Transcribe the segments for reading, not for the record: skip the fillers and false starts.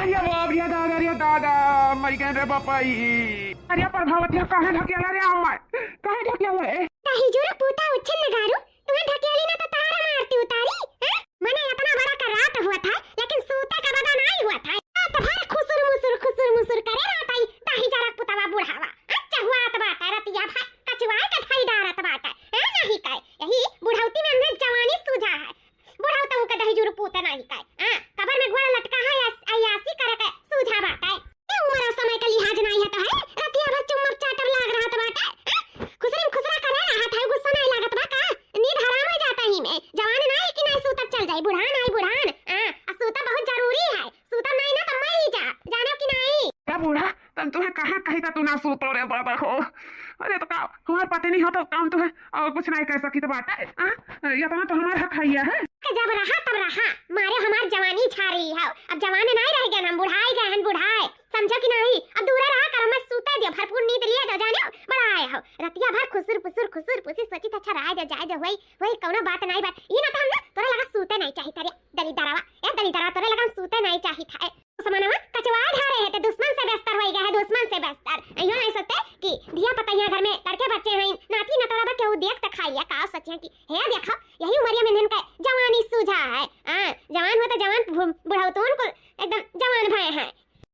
अरे बाप रे दादा मरी गए रे बापाई। अरे प्रभावती काहे ढकेला रे अम्मा काहे ढकेला रे ताही जोरा पूता उच्छन नगारू तुम्हें ढकेली ना तो तारा मारती उतारी हैं मने इतना बड़ा का रात हुआ था लेकिन सूते का बदा नहीं हुआ था तो भाई खुसुर मुसुर करे रात आई ताही जरा पुतावा बुढ़ावा अच्छा हुआ तो बात है रतिया भाई कचवाए का थाई डारत बात है नहीं काय यही बुढ़ाउती में हमने जवानी सूझा है बुढ़ाउता का दही जुर पूता नहीं काय कबर में घोड़ा लटका है अयासी करे के सूझा बात है उम्र समय का लिहाज नहीं है तो है रतिया भर चुम्मक चाटर लाग रहा तो बात है खुसरा करे रहा था गुस्सा नहीं लागत बा का नींद हराम हो जाता ही में जवान नहीं कि नहीं सूता चल जाए बुढ़ान सूता बहुत जरूरी है सूता नहीं ना तो मर ही जा जानो कि नहीं क्या बूढ़ा तुम तुम्हें कहा कही था तू ना सूतो रे बाबा हो। अरे तो का हमारे पता नहीं होता काम तो है और कुछ नहीं कर सकी तो बात है ये तो हमारा हक है जब रहा तब रहा मारे हमारी जवानी छा रही है अब जवान नहीं रह गया हम बुढ़ाए गए हैं बुढ़ाए समझो कि नहीं अब दूर रहा कर मैं सूते दियो भरपूर नींद लिए दो जाने बड़ा आए हो रतिया भर खुसुर पुसुर सोची तो अच्छा रहा जाए जो वही कौनो बात नहीं बात ये ना तो हम तोरे लगा सूते नहीं चाहिए तेरे दलिदरावा तोरे लगा सूते नहीं चाहिए था समझना कचवा ढारे है तो दुश्मन से बेस्तर हो गया है दुश्मन से बेस्तर यो नहीं सोचते कि दिया पता यहाँ घर में लड़के बच्चे हैं नाती नटोरा केहू देख त खाइया का सच्चे कि हे देखो यही उमरिया में इनका जवानी सूझा है जवान हो तो जवान बुढ़ाउतों को एकदम जवान भय है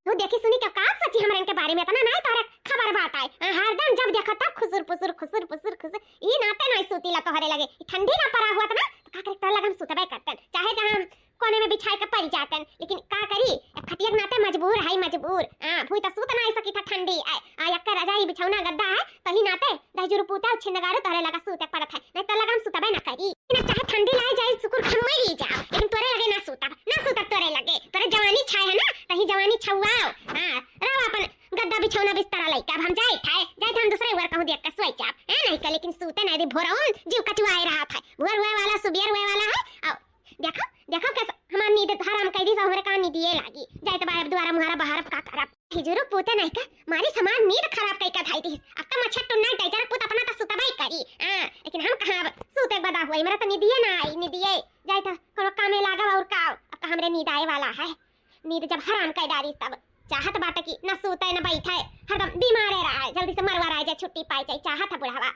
तो देखी सुनी क्या का सच्ची हमरा इनके बारे में इतना नहीं तोरे खबर बात है हरदम जब देखो तब खुसुर पुसुर ई नाते नहीं सूतीला तोहरे लगे ठंडी ना पड़ा हुआ था ना तो का करे तोरे लगे हम सुतबे करतन चाहे जहां कोने में बिछाए के पड़ जातन लेकिन का करी खटिया नाते मजबूर भूई तो सूत नहीं सकी था ठंडी यक्का रजाई बिछौना गद्दा है तही नाते दहजुर पूता छिनगारो तोरे लगा सूते पड़त है नहीं तो लगा हम सुतबे ना करी ना चाहे ठंडी लाए जाए सुकुर हम मरी जा लेकिन तोरे लगे ना सूता तोरे लगे तोरे जवानी छाए है ना तही जवानी छुआओ रहो अपन गद्दा बिछौना बिस्तर लइका हम जाए हम दूसरे वर कहूं देख के सोई जाब नहीं का लेकिन सूते नहीं भोरौन जीव कचवाए रहा था भोर हुए वाला सुबेर हुए वाला है देखो कैसा हमार नींद हराम कर दी हमरे का नींद ये लागी जाए तो बाहर द्वारा मुहारा बाहर का करब हिजुरो पूते नहीं का मारी समान नींद खराब कई का धाई दी अब का मच्छर टुन्ना टाइजर पुत अपना तो सुतबाई करी लेकिन हम कहां सूते बदा हुई मेरा तो नींद ये ना आई नींद ये जाए तो कोनो काम में लागा और का अब हमरे नींद आए वाला है नींद जब हराम कर डारी तब चाहत बात की न सूते न बैठे हरदम बीमारे रहा जल्दी से मरवा रहा छुट्टी पाई चाहिए चाहत बुढ़ावा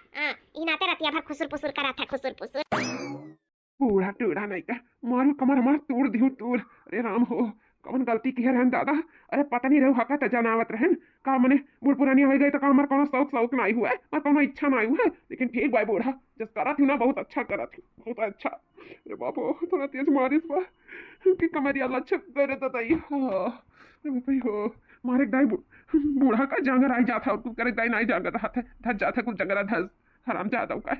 ई नाते रतिया भर खुसुर पुसुर करा था खुसुर पुसुर बूढ़ा टूढ़ा नहीं का मारू कमर हमार तोड़ दियो तोड़ अरे राम हो कौन गलती की रहन दादा अरे पता नहीं रहो हका त जनावत रहन का मने बूढ़ पुरानी हो गई तो का हमार कोनो शौक नहीं हुआ है और कोनो इच्छा नहीं हुआ है लेकिन ठीक भाई बूढ़ा जस करा थी ना बहुत अच्छा करा थी बहुत अच्छा अरे बापो थोड़ा तेज मारिस बा कि कमरिया लच्छक करे तो तई अरे बाप हो मारे दाई बूढ़ा का जंगर आई जाता और तू करे दाई नहीं जागत हाथ धस जाता कुछ जंगरा धस हराम जाता का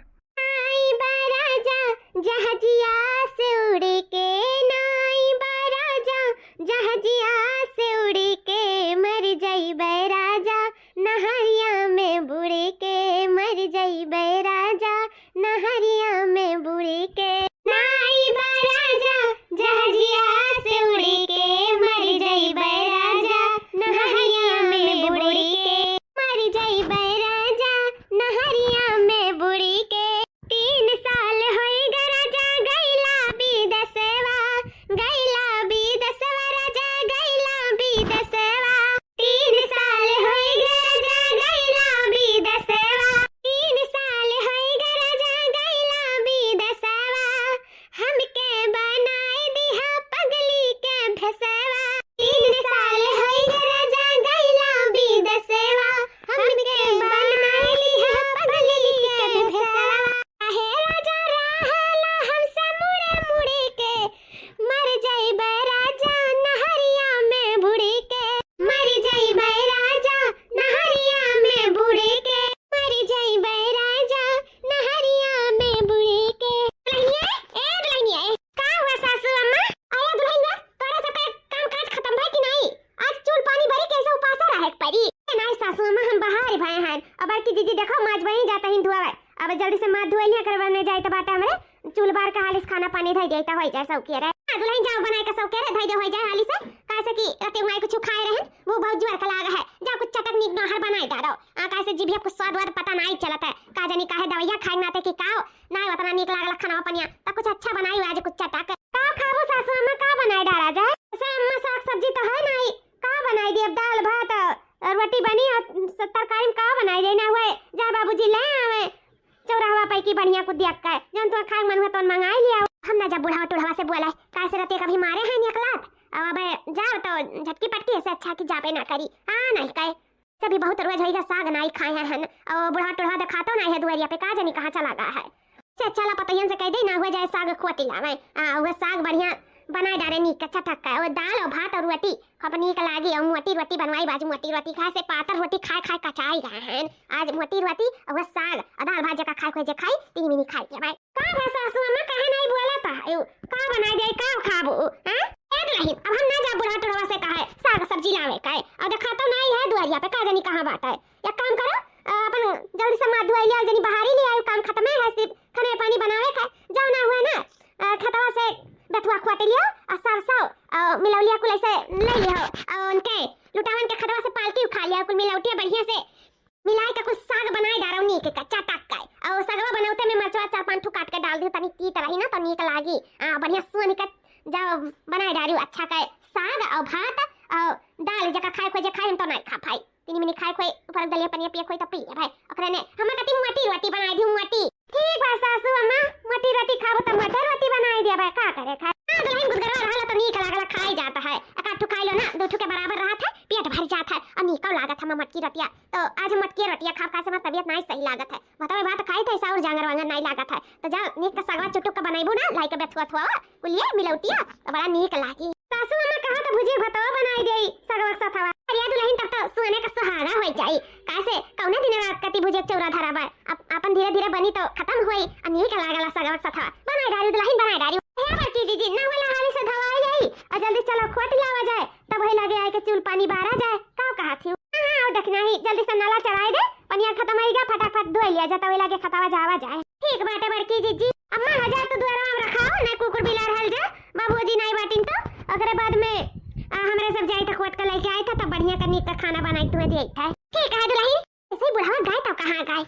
जहाजिया से उड़ के नाई राजा जहाजिया से उड़ के मर जाई राजा नहरिया में बुड़ के मर जाई राजा नहरिया में बुड़ के नाई राजा जहाजिया से उड़ के मर जाई राजा नहरिया में बुड़ के मर जाई राजा नहरिया में बुड़ के 3 साल होई राजा गैला बिदसवा राजा गैला बिदसवा 3 साल होई राजा गैला बिदसवा 3 साल होई राजा गैला बिदसवा हमके बनाए दिहा पगली के भसवा 3 साल होई राजा गैला बिदसवा हमके बनाए दिहा पगली के भसवा हे राजा रहला हमसे मुड़े मुड़े के मर जाइबे राजा नहरिया में बुड़ के मर जाइबे राजा नहरिया में बुड़ के मर जाइबे राजा नहरिया में बुड़ के दुल्हनिया का हुआ सासू अम्मा आया दुल्हनिया तोरा सब काम काज खत्म भाई कि नहीं आज चूल पानी भरी कैसे उपासा रहे परी नहीं सासू अम्मा हम बाहर भए हैं अब की दीदी देखो माज बनी जाता ही धुआ अब जल्दी से माथ धोइया करवाने जाए तो बाटा हमरे चूल बार का हालिस खाना पानी धई देता होई जाए सौके रे दुल्हन जाओ बनाए का सौके रे धई दे होई जाए हालिस कैसे कि रते हुए कुछ खाए रहे वो बहुत जोर का लागा है जा कुछ चटक नीक नहर बनाए डालो कैसे जीभिया कुछ स्वाद वाद पता नहीं चलता है का जानी काहे दवाइया खाए नाते की काओ ना उतना नीक लागल खाना पनिया त कुछ अच्छा बनाई आज कुछ चटक का खाबो सासू अम्मा का बनाए डाला जाए से अम्मा साग सब्जी तो है नहीं रोटी बनी और तरकारी में का बनाई जाए ना हुए जा बाबूजी ले आवे चौराहा पे की बढ़िया को दिया का जन तो खाए मन हुआ तो मंगाई लिया हम ना जब बुढ़ावा टुढ़ावा से बोला कैसे रहते कभी मारे हैं निकलात अब जाओ तो झटकी पटकी से अच्छा की जापे ना करी हाँ नहीं कहे सभी बहुत रोज होगा साग नहीं खाए हैं और बुढ़ा टुढ़ा दिखाता नहीं है दुआरिया पे का जानी कहाँ चला गया है से चला पतयन से कह दे ना हुआ जाए साग खोटी लावे वो साग बढ़िया बनाए डाले नीक अच्छा ठक्का और दाल और भात और रोटी अपनी का लागी और मोटी रोटी बनवाई बाजू मोटी रोटी खाए से पातर रोटी खाए खाए कचाई गए हैं आज मोटी रोटी और साग और दाल भात जका खाए जे खाई तीन मिनी खाई के भाई का है सासू अम्मा कहे नहीं बोला था का बनाई दे का खाबो हैं एक नहीं अब हम ना जा बुढ़ा टुढ़वा से कहे साग सब्जी लावे कहे और देखा तो नहीं है दुआरिया पे का जानी कहां बात है एक काम करो अपन जल्दी से मां दुआई ले जनी बाहर ही ले आयो काम खत्म है सिर्फ खाने पानी बनावे का जाओ ना हुआ ना खतवा से बथुआ खोट लियो और सरसों और मिलौलिया कुल ऐसे ले लियो और उनके लुटावन के खतवा से पालकी उठा लिया कुल मिलौटिया बढ़िया से मिलाई का कुछ साग बनाए डारो नी के कच्चा टक्का और सागवा बनाउते में मरचवा 4-5 ठो काट के डाल दियो तनी तीत रही ना तो नीक लागी बढ़िया सुन के जाओ बनाए डारियो अच्छा का साग और भात और दाल जका खाए खोजे खाए तो नहीं खा पाई तीन मिनी खाए खोई ऊपर दलिया पनिया पिए खोई तो पी भाई ओकरे ने हम कति मोटी रोटी बनाई दी मोटी ठीक बा सासू अम्मा मोटी रोटी खाबो तो मोटी रोटी बनाई दिया भाई का करे खा दुल्हन गुदगरवा रहला तो नीक लागला खाई जाता है एक आठ खाई लो ना दो ठो के बराबर रहा था पेट भर जाता है और नीक लागत है मटकी रोटिया तो आज मटकी रोटिया खा खा से मेरी तबीयत नहीं सही लागत है बताओ बात खाई थे और जांगर वांगर नहीं लागत है तो जा नीक का सागवा चुटुक का बनाइबो ना लाई के बेथुआ थुआ कुलिए मिलौटिया तो बड़ा नीक लागी सासू अम्मा कहा तो भुजी भतवा बनाई देई सागवा सथवा अरे दुल्हन तब तो सुने का सुहागा होई जाई कैसे कौने दिन रात कति भुजे चौरा धरा बा अपन धीरे धीरे बनी तो खत्म होई और नीक लागला सागवा सथवा बनाई डारी दुल्हन बनाई डारी हे बच्ची जी ना वाला हाली से धवाई जाई और जल्दी चलो खोट लावा जाए तब वही लगे आए के चूल पानी बारा जाए का कहा थी हां देखना ही जल्दी से नाला चढ़ाई दे पनिया खत्म होई गया फटाफट धोई लिया जाता वही लगे खतावा जावा जाए ठीक बाटे बड़की जी अम्मा आ जा तो द्वारा में रखाओ ना कुकुर बिलार हल जा बाबूजी नहीं बाटिन तो अगरे बाद में हमरे सब जाई तो खोट के लेके आए था तब बढ़िया करनी का खाना बनाई तुम्हें दे था ठीक है दुल्हन ऐसे बुढ़ावा गए तो कहां गए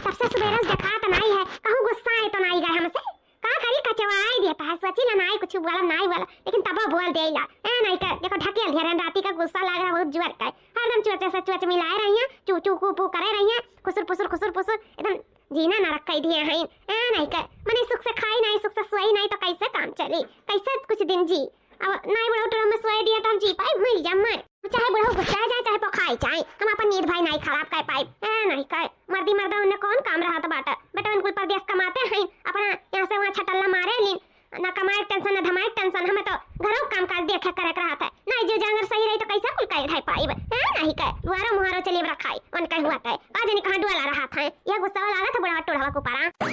सबसे सुबेरा देखा तो नहीं है कहूं गुस्सा है तो नहीं गए हमसे का करी कचवाई देता है सोची ना नहीं कुछ बोला नहीं बोला लेकिन तब बोल देला ए नहीं कर देखो ढकेल दिया राती का गुस्सा लग रहा बहुत जोर का हरदम चोचे से चोच मिलाए रही हैं चू चू कू करे रही हैं खुसुर पुसुर एकदम जीना ना रख दिए हैं ए नहीं कर मने सुख से खाई नहीं सुख से सोई नहीं तो कैसे काम चली कैसे कुछ दिन जी अब नहीं बुढ़ा तो हमें सोए दिया तो हम जी पाए मिल जा मर चाहे बुढ़ा गुस्सा जाए चाहे पखाई चाहे हम अपन नींद भाई नहीं खराब कर पाए ए नहीं कर मर्दी मर्दा उन्हें कौन काम रहा था बाटा बेटा उनको परदेश कमाते हैं अपना यहाँ से वहाँ छटल्ला मारे ली ना कमाए टेंशन ना धमाए टेंशन हमें तो घरों काम काज देखे करे रहा था नहीं जो जांगर सही रही तो कैसा कुल कह रहा पाई नहीं कर दुआरा मुहारो चली रखाई उनका हुआ था आज नहीं कहाँ डुआला रहा था यह गुस्सा वाला था बुढ़ा टोढ़वा को पारा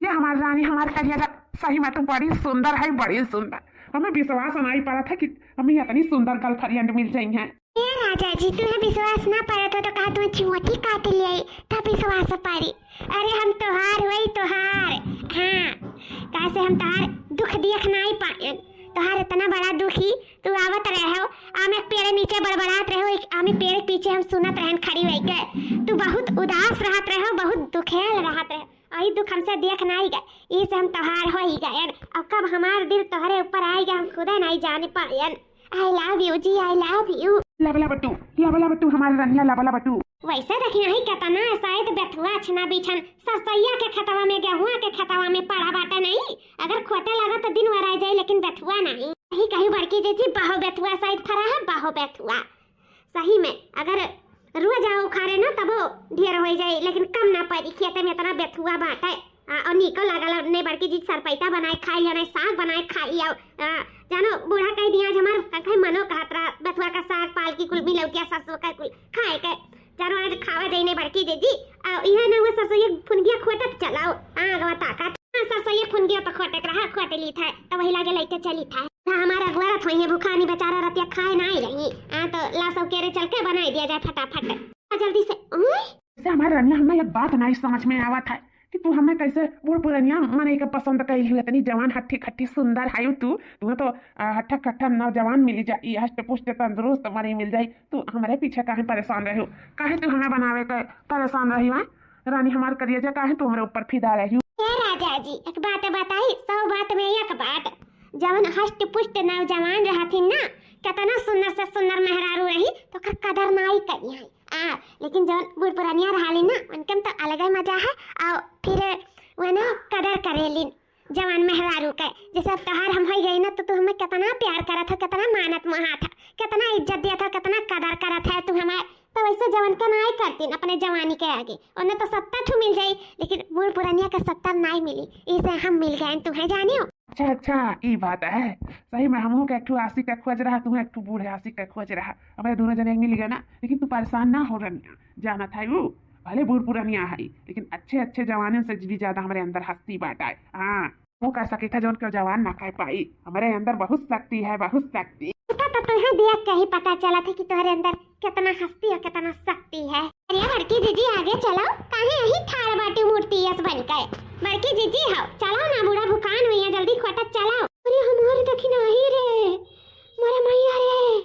ये हमारी रानी हमारे करिएगा सही में तो बड़ी सुंदर है बड़ी सुंदर हमें विश्वास नहीं पड़ा था कि हमें इतनी सुंदर गर्लफ्रेंड मिल जाएंगे ये राजा जी तुम्हें विश्वास ना पड़ा तो कहा तुम्हें चुमटी काट लिए तब विश्वास पारी अरे हम तोहार वही तोहार हाँ कैसे हम तोहार दुख देख नहीं पाए तोहार इतना बड़ा दुखी तू आवत रहो आमे पेड़ नीचे बड़बड़ात रहो आमे पेड़ पीछे हम सुनत रहन खड़ी रह के तू बहुत उदास रहत रहो बहुत दुखेल रहत रहो आई दुख हमसे देख नहीं गए इसे हम तोहार हो ही गए अब कब हमारा दिल तोहरे ऊपर आएगा हम खुद नहीं जाने पाए आई लव यू जी आई लव यू लबला बट्टू हमारे रनिया लबला बट्टू वैसे देखिए नहीं कहता ना शायद बेथुआ छना बिछन सरसैया के खतवा में गेहुआ के खतवा में पड़ा बाटा नहीं अगर खोटे लगा तो दिन वर आ जाए लेकिन बेथुआ नहीं कहीं कहीं बड़की जी बाहो बेथुआ शायद फरा है बाहो बेथुआ सही में अगर रोज आओ खारे ना तब ढेर हो जाए लेकिन कम ना पड़ी खेते में इतना बेथुआ बाटे और निको लागल ने बड़की जी सरपैता बनाए खाई लिया साग बनाए खाई लिया जानो बूढ़ा कह दिया हमार कहीं मनो कहत रहा बेथुआ का साग पालकी कुल भी लौकिया सरसों का कुल खाए के जानो आज खावा जाइने बड़की जी इहे ना वो सरसों ये फुनगिया खोटत चलाओ आगवा ताकत सरसों ये फुनगिया तो खोटक रहा खोटे ली था तो वही लागे लेते चली था हमारा गुआरा थोई है भूखानी बेचारा रतिया खाए नहीं रही तो लासो केरे चल के बनाई दिया जाए फटाफट जल्दी से हमारे रनिया हमें एक बात नहीं समझ में आवा था कि तू हमें कैसे बूढ़ पुरानिया मने के पसंद कई हुई इतनी जवान हट्टी खट्टी सुंदर है तुम्हें तो हट्ठा कट्ठा नौजवान मिल जाए हष्ट पुष्ट तंदुरुस्त मरी मिल जाए तू हमारे पीछे काहे परेशान रही हो काहे तू हमें बनावे के परेशान रही है रानी हमारे करिए काहे तू हमारे ऊपर फिदा रही हो राजा जी एक बात बताई 100 बात में एक बात जवन हष्ट पुष्ट नौजवान रहती ना कितना सुंदर से सुंदर मेहरारू रही तो का कदर नाई करी है लेकिन जब बूढ़ पुरानिया रहाली ना उनके तो अलग ही मजा है और फिर वो ना कदर करेलिन जवान मेहरारू के। जैसे अब त्योहार हम हो गई ना तो तू हमें कितना प्यार करा था, कितना मानत महा था, कितना इज्जत दिया था, कितना कदर करा था तू हमारे। तो वैसे जवान का नाई करती अपने जवानी के आगे। उन्हें तो 70 ठू मिल जाई लेकिन बूढ़ पुरानिया का 70 नाई मिली, इसे हम मिल गए तुम्हें जाने हो। अच्छा अच्छा ये बात है सही में। हम एक ठू आशिक का खोज रहा, तुम्हें एक ठू बूढ़े आशिक का खोज रहा, हमारे दोनों जने मिल गए ना। लेकिन तू परेशान ना हो रनिया, जाना था वो भले बूढ़ पुरानिया है लेकिन अच्छे अच्छे जवानों से भी ज्यादा हमारे अंदर हस्ती बात है। हाँ वो कह सके था जो उनका जवान ना कह पाई, हमारे अंदर बहुत शक्ति है, बहुत शक्ति। तो तुम्हें देख के ही पता चला था कि तुम्हारे अंदर कितना हस्ती और कितना शक्ति है। अरे बड़की जीजी आगे चलो, काहे यही ठाड़ बाटी मूर्ति यस बन गए। बड़की जीजी हो चलो ना, बूढ़ा भुकान हुई है, जल्दी खोटत चलो। अरे हमारे देखी नहीं रे मोरे मैया रे,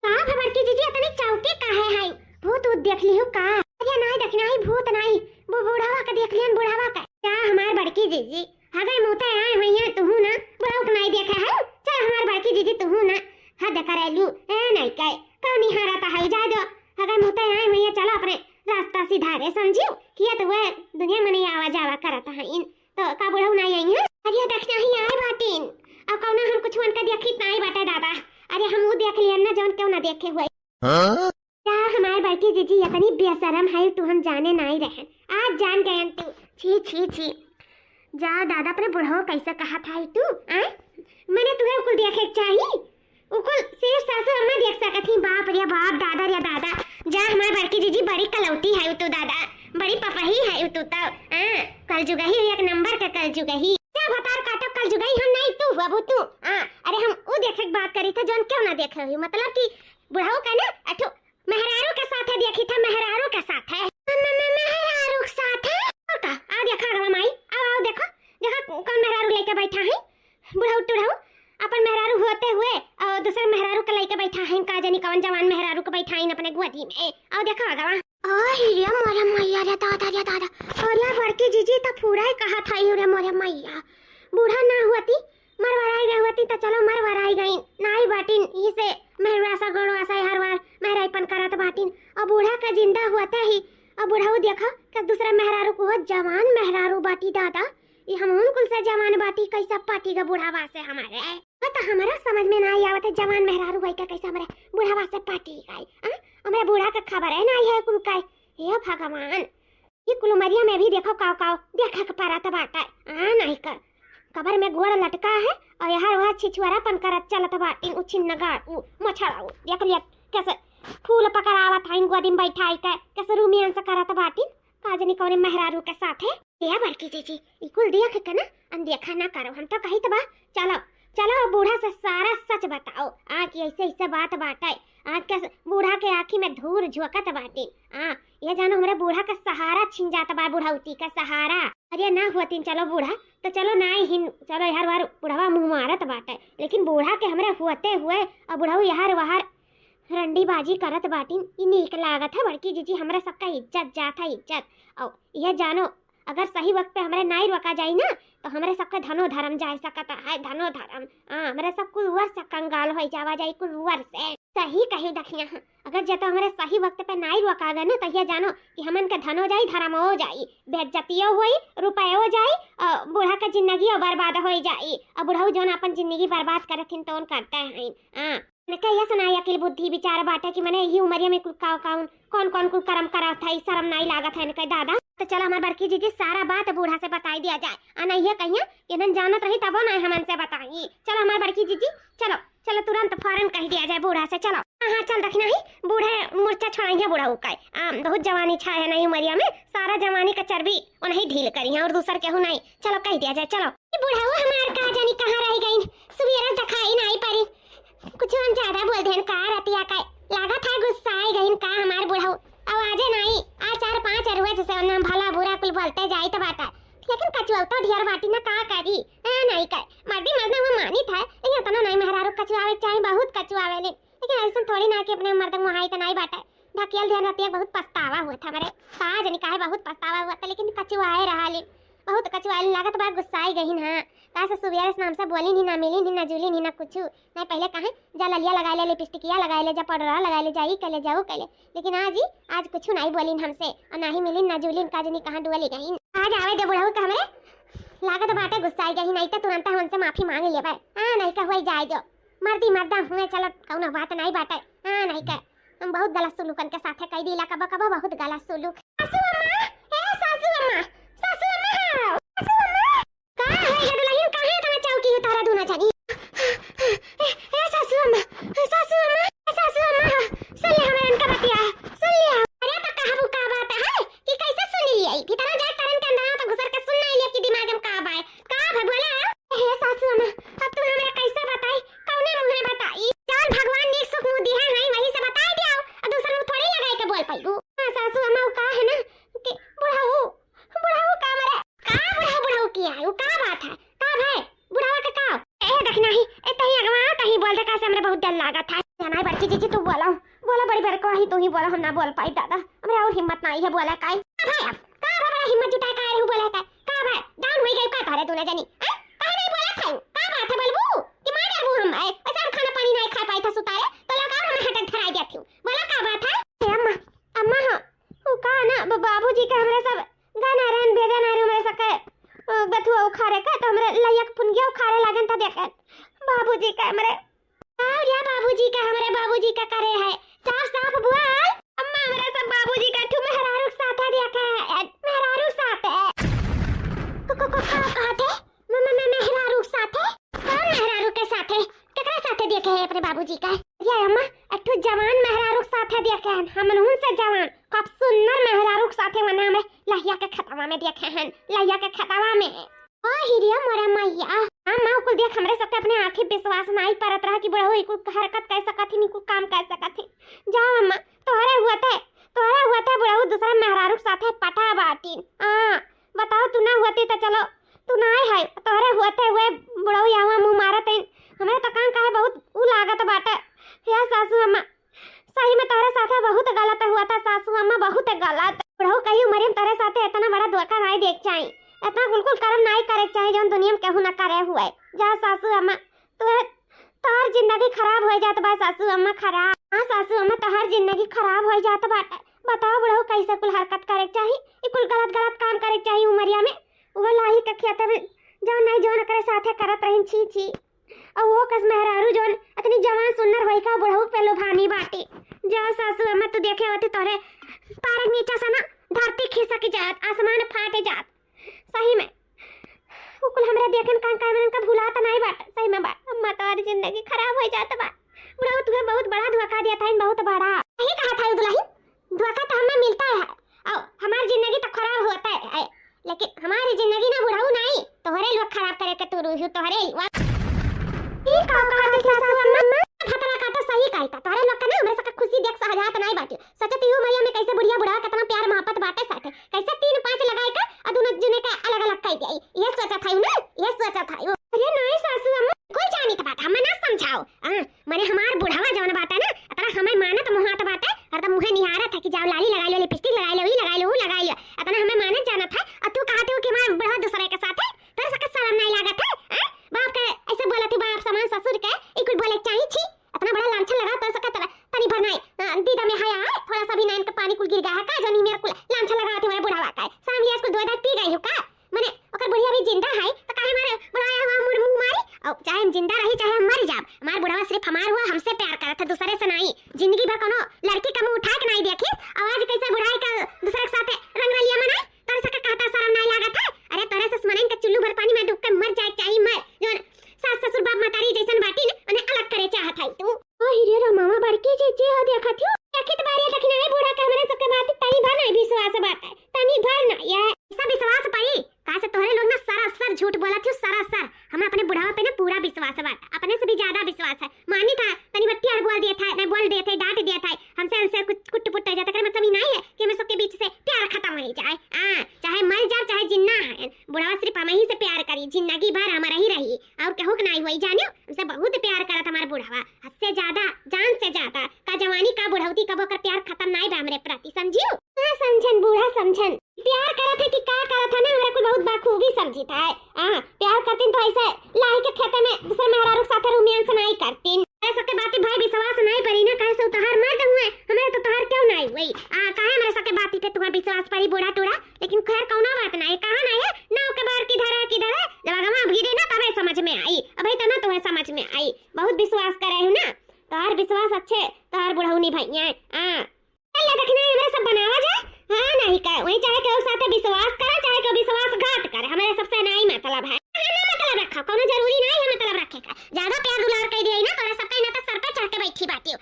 का है बड़की जीजी इतनी चौकी काहे है? भूत उत देख लियो का? अरे नहीं देखना ही भूत नहीं, वो बूढ़ावा का देख लियन, बूढ़ावा का। क्या हमार बड़की जीजी अगर मुते आए भैया तू ना बड़ा नहीं देखा है? चल हमार बड़की जीजी तू ना हद करेलू ए नहीं कह कौन निहारता है जा दो। अगर मुते आए भैया चलो अपने रास्ता सीधा रे, समझियो किया तो वह दुनिया में नहीं आवा जावा करता है इन तो का बुढ़ऊ नहीं आई है। अरे देखना ही आए बाटीन अब कौन हम कुछ उनका देखी नहीं बाटे दादा। अरे हम वो देख लिया ना जौन क्यों ना देखे हुए। क्या हमारे बड़की जीजी इतनी बेशरम है तू, हम जाने नहीं रहे आज जान गए तू। छी छी छी जा दादा अपने बुढ़ऊ कैसे कहा था तू? मैंने तुम्हें कुल देखे चाहिए उकुल सिर्फ सासू अम्मा देख सकत थी। बाप रे बाप, दादा रे दादा, जा हमारी बड़की जीजी बड़ी कलौती है तू दादा, बड़ी पपही है तू तो। कल जुगही एक नंबर का कल जुगही। क्या बतार काटो कल जुगही हम नहीं तू बाबू तू। अरे हम वो देखे बात करी था जोन क्यों ना देखे हुई, मतलब कि बुढ़ऊ का ना अठो मेहरारू के साथ है देखी था, मेहरारू के साथ है, मेहरारू के साथ है का आ देखा गवा माई आओ देखो देखो कौन मेहरारू लेके बैठा है। बुढ़ऊ टुढ़ऊ अपन मेहरारू होते हुए और दूसरे मेहरारू के लेके बैठा है, का जानी कौन जवान मेहरारू के बैठा है अपने गोदी में। आओ देखो गवा रे मोरे मैया रे दादा रे दादा। और यार बड़की जीजी तो पूरा ही कहा था रे मोरे मैया, बूढ़ा ना हुआती मरवराई गई होती तो चलो मरवराई गई नाई बाटिन इसे मेहरा सा गड़वा सा हर बार मेहराईपन करत बाटिन। और बूढ़ा का जिंदा हुआते ही अब बुढ़ाऊ देखा कि दूसरा मेहरारू को जवान मेहरारू बाटी दादा, ये हम उनकुल से जवान बाटी कैसा पाटी का बुढ़ावा से हमारे तो हमारा समझ में नहीं आवत है जवान मेहरारू भाई का कैसा हमारे बुढ़ावा से पाटी गई। हमारे बूढ़ा का खबर है नहीं है कुल का। हे भगवान ये कुलमरिया में भी देखो काव काव देखा के पारा बाटा नहीं कर कबर में गोड़ लटका है और यहाँ वहाँ छिछुआरापन करत चलत बाटी उछिन नगाड़ मछड़ा देख लिया कैसे फूल पकड़ावत है गोदी में बैठाई के कैसे रूमियन से करत बाटी काजनी कौन मेहरारू के साथ है। ये बड़की जीजी इकुल देख के ना अनदेखा ना करो, हम तो कही तो बा चलो चलो बूढ़ा से सारा सच बताओ कि ऐसे ऐसे बात बाटे के बूढ़ा के आँखी में धूल झोंकत बाटी। ये जानो हमारे बूढ़ा का सहारा छिन जाता बा, बुढ़ाउती का सहारा। अरे ना होती चलो बूढ़ा तो चलो ना ही चलो यार बार बुढ़ावा मुँह मारत बाटे, लेकिन बूढ़ा के हमारे होते हुए और बुढ़ाऊ यार वहार रंडी बाजी करत बाटी ये नीक लागत है। बड़की जीजी हमारे सबका इज्जत जाता इज्जत। और ये जानो अगर सही वक्त पे हमारे नाई रोका जाए ना तो हमारे सबका धनो धर्म जा सकता है, धनो धर्म। हमारे सब कुल वर से कंगाल हो जावा जाए कुल वर से सही कही दखिया। अगर जब हमारे सही वक्त पे नाई रोका गए ना तो ये जानो कि हमन के धनो जाई धर्म हो जाई, बेइज्जतियो होई, रुपये हो जाई, बूढ़ा का जिंदगी बर्बाद हो जाई। और बुढ़ऊ जो अपन जिंदगी बर्बाद करथिन तो करते हैं। ये सुनाई अकिल बुद्धि विचार बाटे कि मैंने यही उमरिया में कुल कौन कौन कुल कर्म करा था, शर्म नहीं लागत है इनके दादा। तो चलो हमारे बड़की जीजी सारा बात बूढ़ा से बताई दिया जाए। नहीं ये कहिए कि नन जानत रही तब ना हमन से बताई। चलो हमारे बड़की जीजी चलो चलो तुरंत फौरन कह दिया जाए बूढ़ा से। चलो हाँ चल दखना ही बूढ़े मूर्छा छोड़ाई बूढ़ा उकाय बहुत जवानी छा है नहीं उमरिया में, सारा जवानी का चर्बी उन्हें ढील करी है और दूसर केहू नहीं। चलो कह दिया जाए चलो। बूढ़ा हमारे कहा जानी कहाँ रह गई, सुबेरा दिखाई नहीं पड़ी, कुछ हम ज्यादा बोल देन का रतिया का लागा था गुस्सा आई गई का हमार बुढ़ऊ। अब आजे नहीं आ 4-5 अरुआ जैसे नाम भला बुरा कुल बोलते जाई तो बाटा, लेकिन कचुआ तो ढेर बाटी ना का करी नहीं कर मर्दी मर्द में मानी था, लेकिन इतना नहीं मेहरारू कचुआवे चाहे बहुत कचुआवे लेकिन ऐसा थोड़ी ना कि अपने मर्द मुहाई तो नहीं बाटा। ढकेल ध्यान रतिया बहुत पछतावा हुआ था हमारे का जानी काहे बहुत पछतावा हुआ था, लेकिन कचुआए रहा ले बहुत कचवाली लागत बा, गुस्साई गई ना का से सुबह से हमसे बोली नहीं, ना मिली नहीं, ना जुली नहीं, ना कुछ नहीं। पहले कहे जा ललिया लगा ले, लिपस्टिकिया लगा ले, जा पाउडर लगा ले, जाई कले जाओ कले, लेकिन आज कुछ नहीं बोली हमसे और ना ही मिली ना जुली, का जनी कहां डुअली गई। आज आवे दे बुढ़ऊ का हमरे लागत बाटे गुस्साई गई, नहीं तो तुरंत हमसे माफी मांग ले भाई। हां नहीं का होई जाए जो मर्दी मर्दा हुए, चलो कौनो बात नहीं बाटे। हां नहीं का हम बहुत गलत सुलूकन के साथे कई दिला कबा कबा बहुत गलत सुलूक। सासू अम्मा, ए सासू अम्मा, सासू अम्मा, सासू अम्मा का है ये दुल्हन काहे तना चौकी उतारा दूना जानी। ए सासू अम्मा, सासू अम्मा, सासू अम्मा सुन ले हमरे इनका बतिया, सुन ले। अरे तो कहबू का बात है कि कैसे सुन ली भीतर जाए तरन के अंदर तो घुसर के सुन नहीं ले कि दिमाग में का बाय का है बोला। हे सासू अम्मा अब तू हमरा कैसे बताई, कौने मुंह में बताई, जान भगवान ने सुख मुंह दिया है वही से बता दिया और दूसरा मुंह थोड़ी लगाई के बोल पाई। हां सासू अम्मा का है ना कि बुढ़ाऊ बुढ़ाऊ का मरे का बुढ़ाऊ किया है, वो का बात है का भाई बुढ़ावा के का ए देखना ही ए तही अगवा तही बोल दे का से हमरे बहुत डर लागत है। जाना बच्ची जी तू बोला बोला बड़ी बड़ को ही तू ही बोला, हम ना बोल पाई दादा, हमरे और हिम्मत नहीं है बोला काई भाई। अब का बड़ा हिम्मत जुटा का है बोला का भाई डाउन हो गई का करे तू ना जानी काहे नहीं बोला था का बात है बोलबू कि मार डरबू हम ऐसा खाना पानी नहीं खा पाई था सुतारे तो लगा हम हटक धराई देती हूं बोला का बात है। अम्मा अम्मा हां वो का ना बाबूजी का हमरे सब गाना रहन भेजा ना रे हमरे सके बथुआ उखाड़े का तो हमरे लयक पुनगिया उखाड़े लागन था देखे बाबूजी का हमरे और या बाबूजी का हमरे बाबूजी का करे है साफ साफ बोल। अम्मा हमरे सब बाबूजी का ठु मेहरारू साथे देखा है, मेहरारू साथे को कहते मम्मा मैं मेहरारू साथे कौन मेहरारू के साथे केकरा साथे देखे है अपने बाबूजी का। या अम्मा अठु जवान मेहरारू साथे देखे हैं हमनहु से जवान कब सुन्नर मेहरारू साथे वना में लहिया के खतवा में देखे हैं, लहिया के खतवा में ओ हिरिया मोरा मैया। अम्मा को देख हमरे सबके अपने आंखें विश्वास नहीं परत रहा कि बड़ा होई कुछ हरकत कर सकत ही कुछ काम कर सकत ही। जाओ अम्मा तोहरे हुआ थे बड़ा दूसरा मेहरारू साथे पटा बाटी। हां बताओ तू ना हुआती तो चलो तू ना है तोहरे हुआते हुए बड़ा यावा मुंह मारत है हमें तो कान का है बहुत उ लागत बाटे। हे सासू अम्मा सही में तोहरे साथे बहुत गलत हुआ था सासू अम्मा, बहुत गलत बड़ा कहीं मरियम तोहरे साथे इतना बड़ा धोखा नहीं देख चाहिए, इतना बिल्कुल कर्म नहीं करे चाहिए जो दुनिया में केहू ना करे हुए। जा सासू अम्मा तोहर जिंदगी खराब हो जात बा सासू अम्मा खराब। हां सासू अम्मा तोहर जिंदगी खराब हो जात बाटे। बताओ बड़ो कैसे कुल हरकत करे चाहिए, ई कुल गलत काम करे चाहिए उमरिया में वो लाही के खेत में जो नहीं जो करे साथे करत रहिन छी छी और वो कस मेहरारू जो इतनी जवान सुंदर होई का बड़ो पे लोभानी बाटी। जा सासू अम्मा तू देखे होते तोरे पार नीचे से ना धरती खिसक जात आसमान फाट जात सही में वो कुल हमरा देखन कान कान का भुला त नहीं बात सही में बात। अम्मा तोरी जिंदगी खराब हो जात बा बुढ़ऊ तुम्हें बहुत बड़ा धोखा दिया था, बहुत बड़ा यही कहा था दुल्हन धोखा तो हमें मिलता है और हमारी जिंदगी तो खराब होता है लेकिन हमारी जिंदगी ना बुढ़ऊ नहीं तोहरे लोग खराब करे के तू रूह तोहरे ई का कहत सासू अम्मा खतरा का तो सही कहता तोहरे लोग का ना हमरे सब खुशी देख सहजात नहीं बाटी। सोचत यू मैया में कैसे बुढ़िया बुढ़ा कितना प्यार मोहब्बत बाटे साथे कैसे 3-5 लगाए का और दोनों जने का अलग-अलग कह दिया ये सोचा था ना ये सोचा था। अरे नहीं सासू अम्मा कोई जानी तो बात हमें ना समझाओ माने हमार बुढ़ावा जवन बाटा ना अतरा हमें मानत मोहात बाटे हरदम मुहे निहारा था कि जाओ लाली लगा लो लिपस्टिक लगा लो ई लगा लो लगा लो अतना हमें मानत जाना था और तू कहते हो कि मैं बुढ़ा दूसरे के साथ है तेरे सके शर्म नहीं लागत है बाप के ऐसे बोला थी बाप समान ससुर के ई कुछ बोले चाहिए छी इतना बड़ा लांछन लगा तो सके तनी भर नहीं दीदा में हया थोड़ा सा भी नैन का पानी कुल गिर गया है का जानी मेरे को लांछन लगा थी मेरे बुढ़ावा का शाम लिया इसको 2 दांत पी गई हो का माने ओकर बुढ़िया भी जिंदा है तो काहे मारे बुढ़ाया हुआ मुंह मारी और चाहे हम जिंदा रही चाहे हम मर जाब हमार बुढ़ावा सिर्फ हमार हुआ हमसे प्यार करत था दूसरे से नहीं जिंदगी भर कोनो लड़की का मुंह उठा के नहीं देखी आवाज कैसे बुढ़ाई का दूसरे के साथ रंग रलिया मनाई तोरे से कहता शर्म नहीं लागत है। अरे तोरे से मनाई का चुल्लू भर पानी में डूब के मर जाए चाहिए मर जो सास ससुर बाप मातारी जैसन बाटी ने उन्हें अलग करे चाहत है तू ओ हिरे रे मामा बड़की जी हो देखत हो देखत बारे देखना है बूढ़ा का हमरे सबके बात तनी भर नहीं विश्वास बात है तनी भर ना ये सब विश्वास पड़ी का से तोहरे लोग ना सरासर झूठ बोला थी सरासर हमें अपने बुढ़ावा पे ना पूरा विश्वास बात अपने से भी ज्यादा विश्वास है मानी था तनी बत्ती बोल दिया था नहीं बोल दिए थे डांट दिया था हमसे कुछ कुट पुट जाता कर मतलब ही नहीं है कि हमें सबके बीच से प्यार खत्म हो जाए चाहे मर जाए चाहे जिन्ना है बुढ़ावा सिर्फ हम ही से प्यार करी जिंदगी भर हमारा ही रही और कहूँ नहीं हुई जानियो हमसे बहुत प्यार करा था हमारा बुढ़ावा हद से ज्यादा जान से ज्यादा का जवानी का बुढ़ौती कब कर प्यार खत्म नहीं बा हमरे प्रति समझियो समझन बूढ़ा समझन प्यार करा थे कि का करा था ना हमरा को बहुत बाखूबी समझी था। प्यार करतीन तो ऐसे लाही के खेते में दूसरे मेहरारू साथे रूमियन से नहीं करतीन। ऐसा के बाती भाई विश्वास नहीं परी ना कैसे उतार मर हुए हमें तो तोहर क्यों नहीं हुई। काहे मेरे सके बाती पे तुम्हारा विश्वास परी बूढ़ा टूरा। लेकिन खैर कौनो बात नहीं कहा नहीं है नाव के बाहर किधर है जब आगमा गिरी ना तबे समझ में आई। अभी तो ना तुम्हें समझ में आई बहुत विश्वास करे हूं ना तोहर विश्वास अच्छे तोहर बुढ़ौनी भैया। चल देखना हमरा सब बनावा जा। नहीं कर वही चाहे के और साथे विश्वास करे चाहे के विश्वासघात करे हमारे सबसे नहीं मतलब है। ना मतलब रखा कोनो जरूरी नहीं है मतलब रखे का ज्यादा प्यार दुलार कर दिए ना तोरा सबके ना तो सर पे चढ़ के बैठी बाती हो।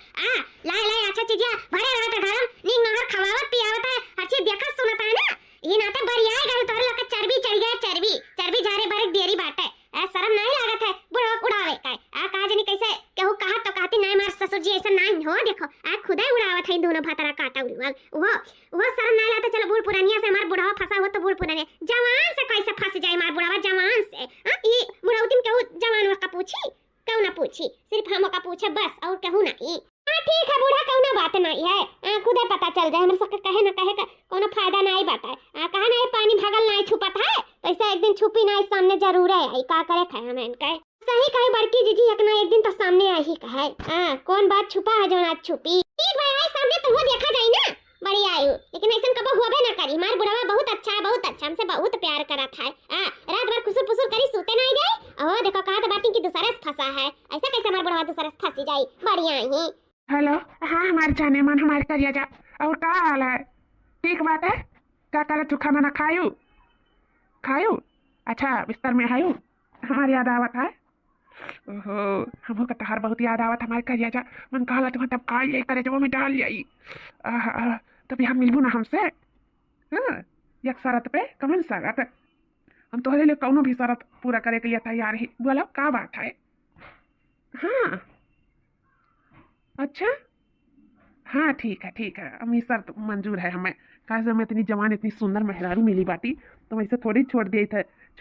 लाए लाए अच्छा चीज भरे रहत घर नींग नहर खवावत पियावत है हर चीज देखत सुनत है ना ये नाते बरियाए गए तोरे लोग चर्बी चढ़ गया चर्बी झारे बरक देरी बाटे शर्म नहीं लागत है बुढ़ा उड़ावे का। कहा जनी कैसे केहू कहा तो कहती नहीं मार ससुर जी ऐसा नहीं हो देखो खुदे उड़ावत है दोनों भातरा काटा उड़वाल वो शर्म नहीं लाता। चलो बूढ़ पुरानिया से हमार बुढ़ावा फंसा हो तो बूढ़ पुरानिया जवान से कैसे फंस जाए मार बुढ़ावा जवान से। ये बुढ़ाउतिन केहू जवान का पूछी क्यों ना पूछी सिर्फ हम का पूछे बस और केहू नहीं। ठीक है बूढ़ा कौनो बात नहीं है खुदे पता चल जाए हमरे सबके कहे ना कहे का कोनो फायदा नहीं बाटे। कहा नहीं पानी भगल नहीं छुपत है ऐसा एक दिन छुपी नहीं सामने जरूर है का करे खाए हम इनका सही कहे बड़की जीजी एक ना एक दिन तो सामने आ ही कहे। कौन बात छुपा है जो आज छुपी ठीक भाई आई सामने तो वो देखा जाए ना बड़ी आयु लेकिन ऐसा कब हुआ ना करी हमार बुढ़ावा बहुत अच्छा हमसे बहुत प्यार करा था। रात भर खुसुर पुसुर करी सोते नहीं जाए और देखो कहा तो बाटी की दूसरे से फंसा है ऐसा कैसे हमार बुढ़ावा दूसरे से फंसी जाए बढ़िया ही। हेलो हाँ हमारे जाने मन हमारे करिया जा और का हाल है ठीक बात है क्या करे तू खाना ना खायू अच्छा बिस्तर में आयु हमारी याद आवत है। ओहो हमको का तहार बहुत याद आवत हमारे करिया जा मन कहला तुम तब काल यही करे जब में डाल जाई तभी हम मिलबू ना हमसे। एक शरत पे कमन शरत हम तोहरे लिए कौनो भी शरत पूरा करे के लिए तैयार ही बोलो का बात है। हाँ अच्छा हाँ ठीक है हम ये शर्त मंजूर है हमें काहे से मैं इतनी जवान इतनी सुंदर मेहरारू मिली बाटी तो वैसे थोड़ी छोड़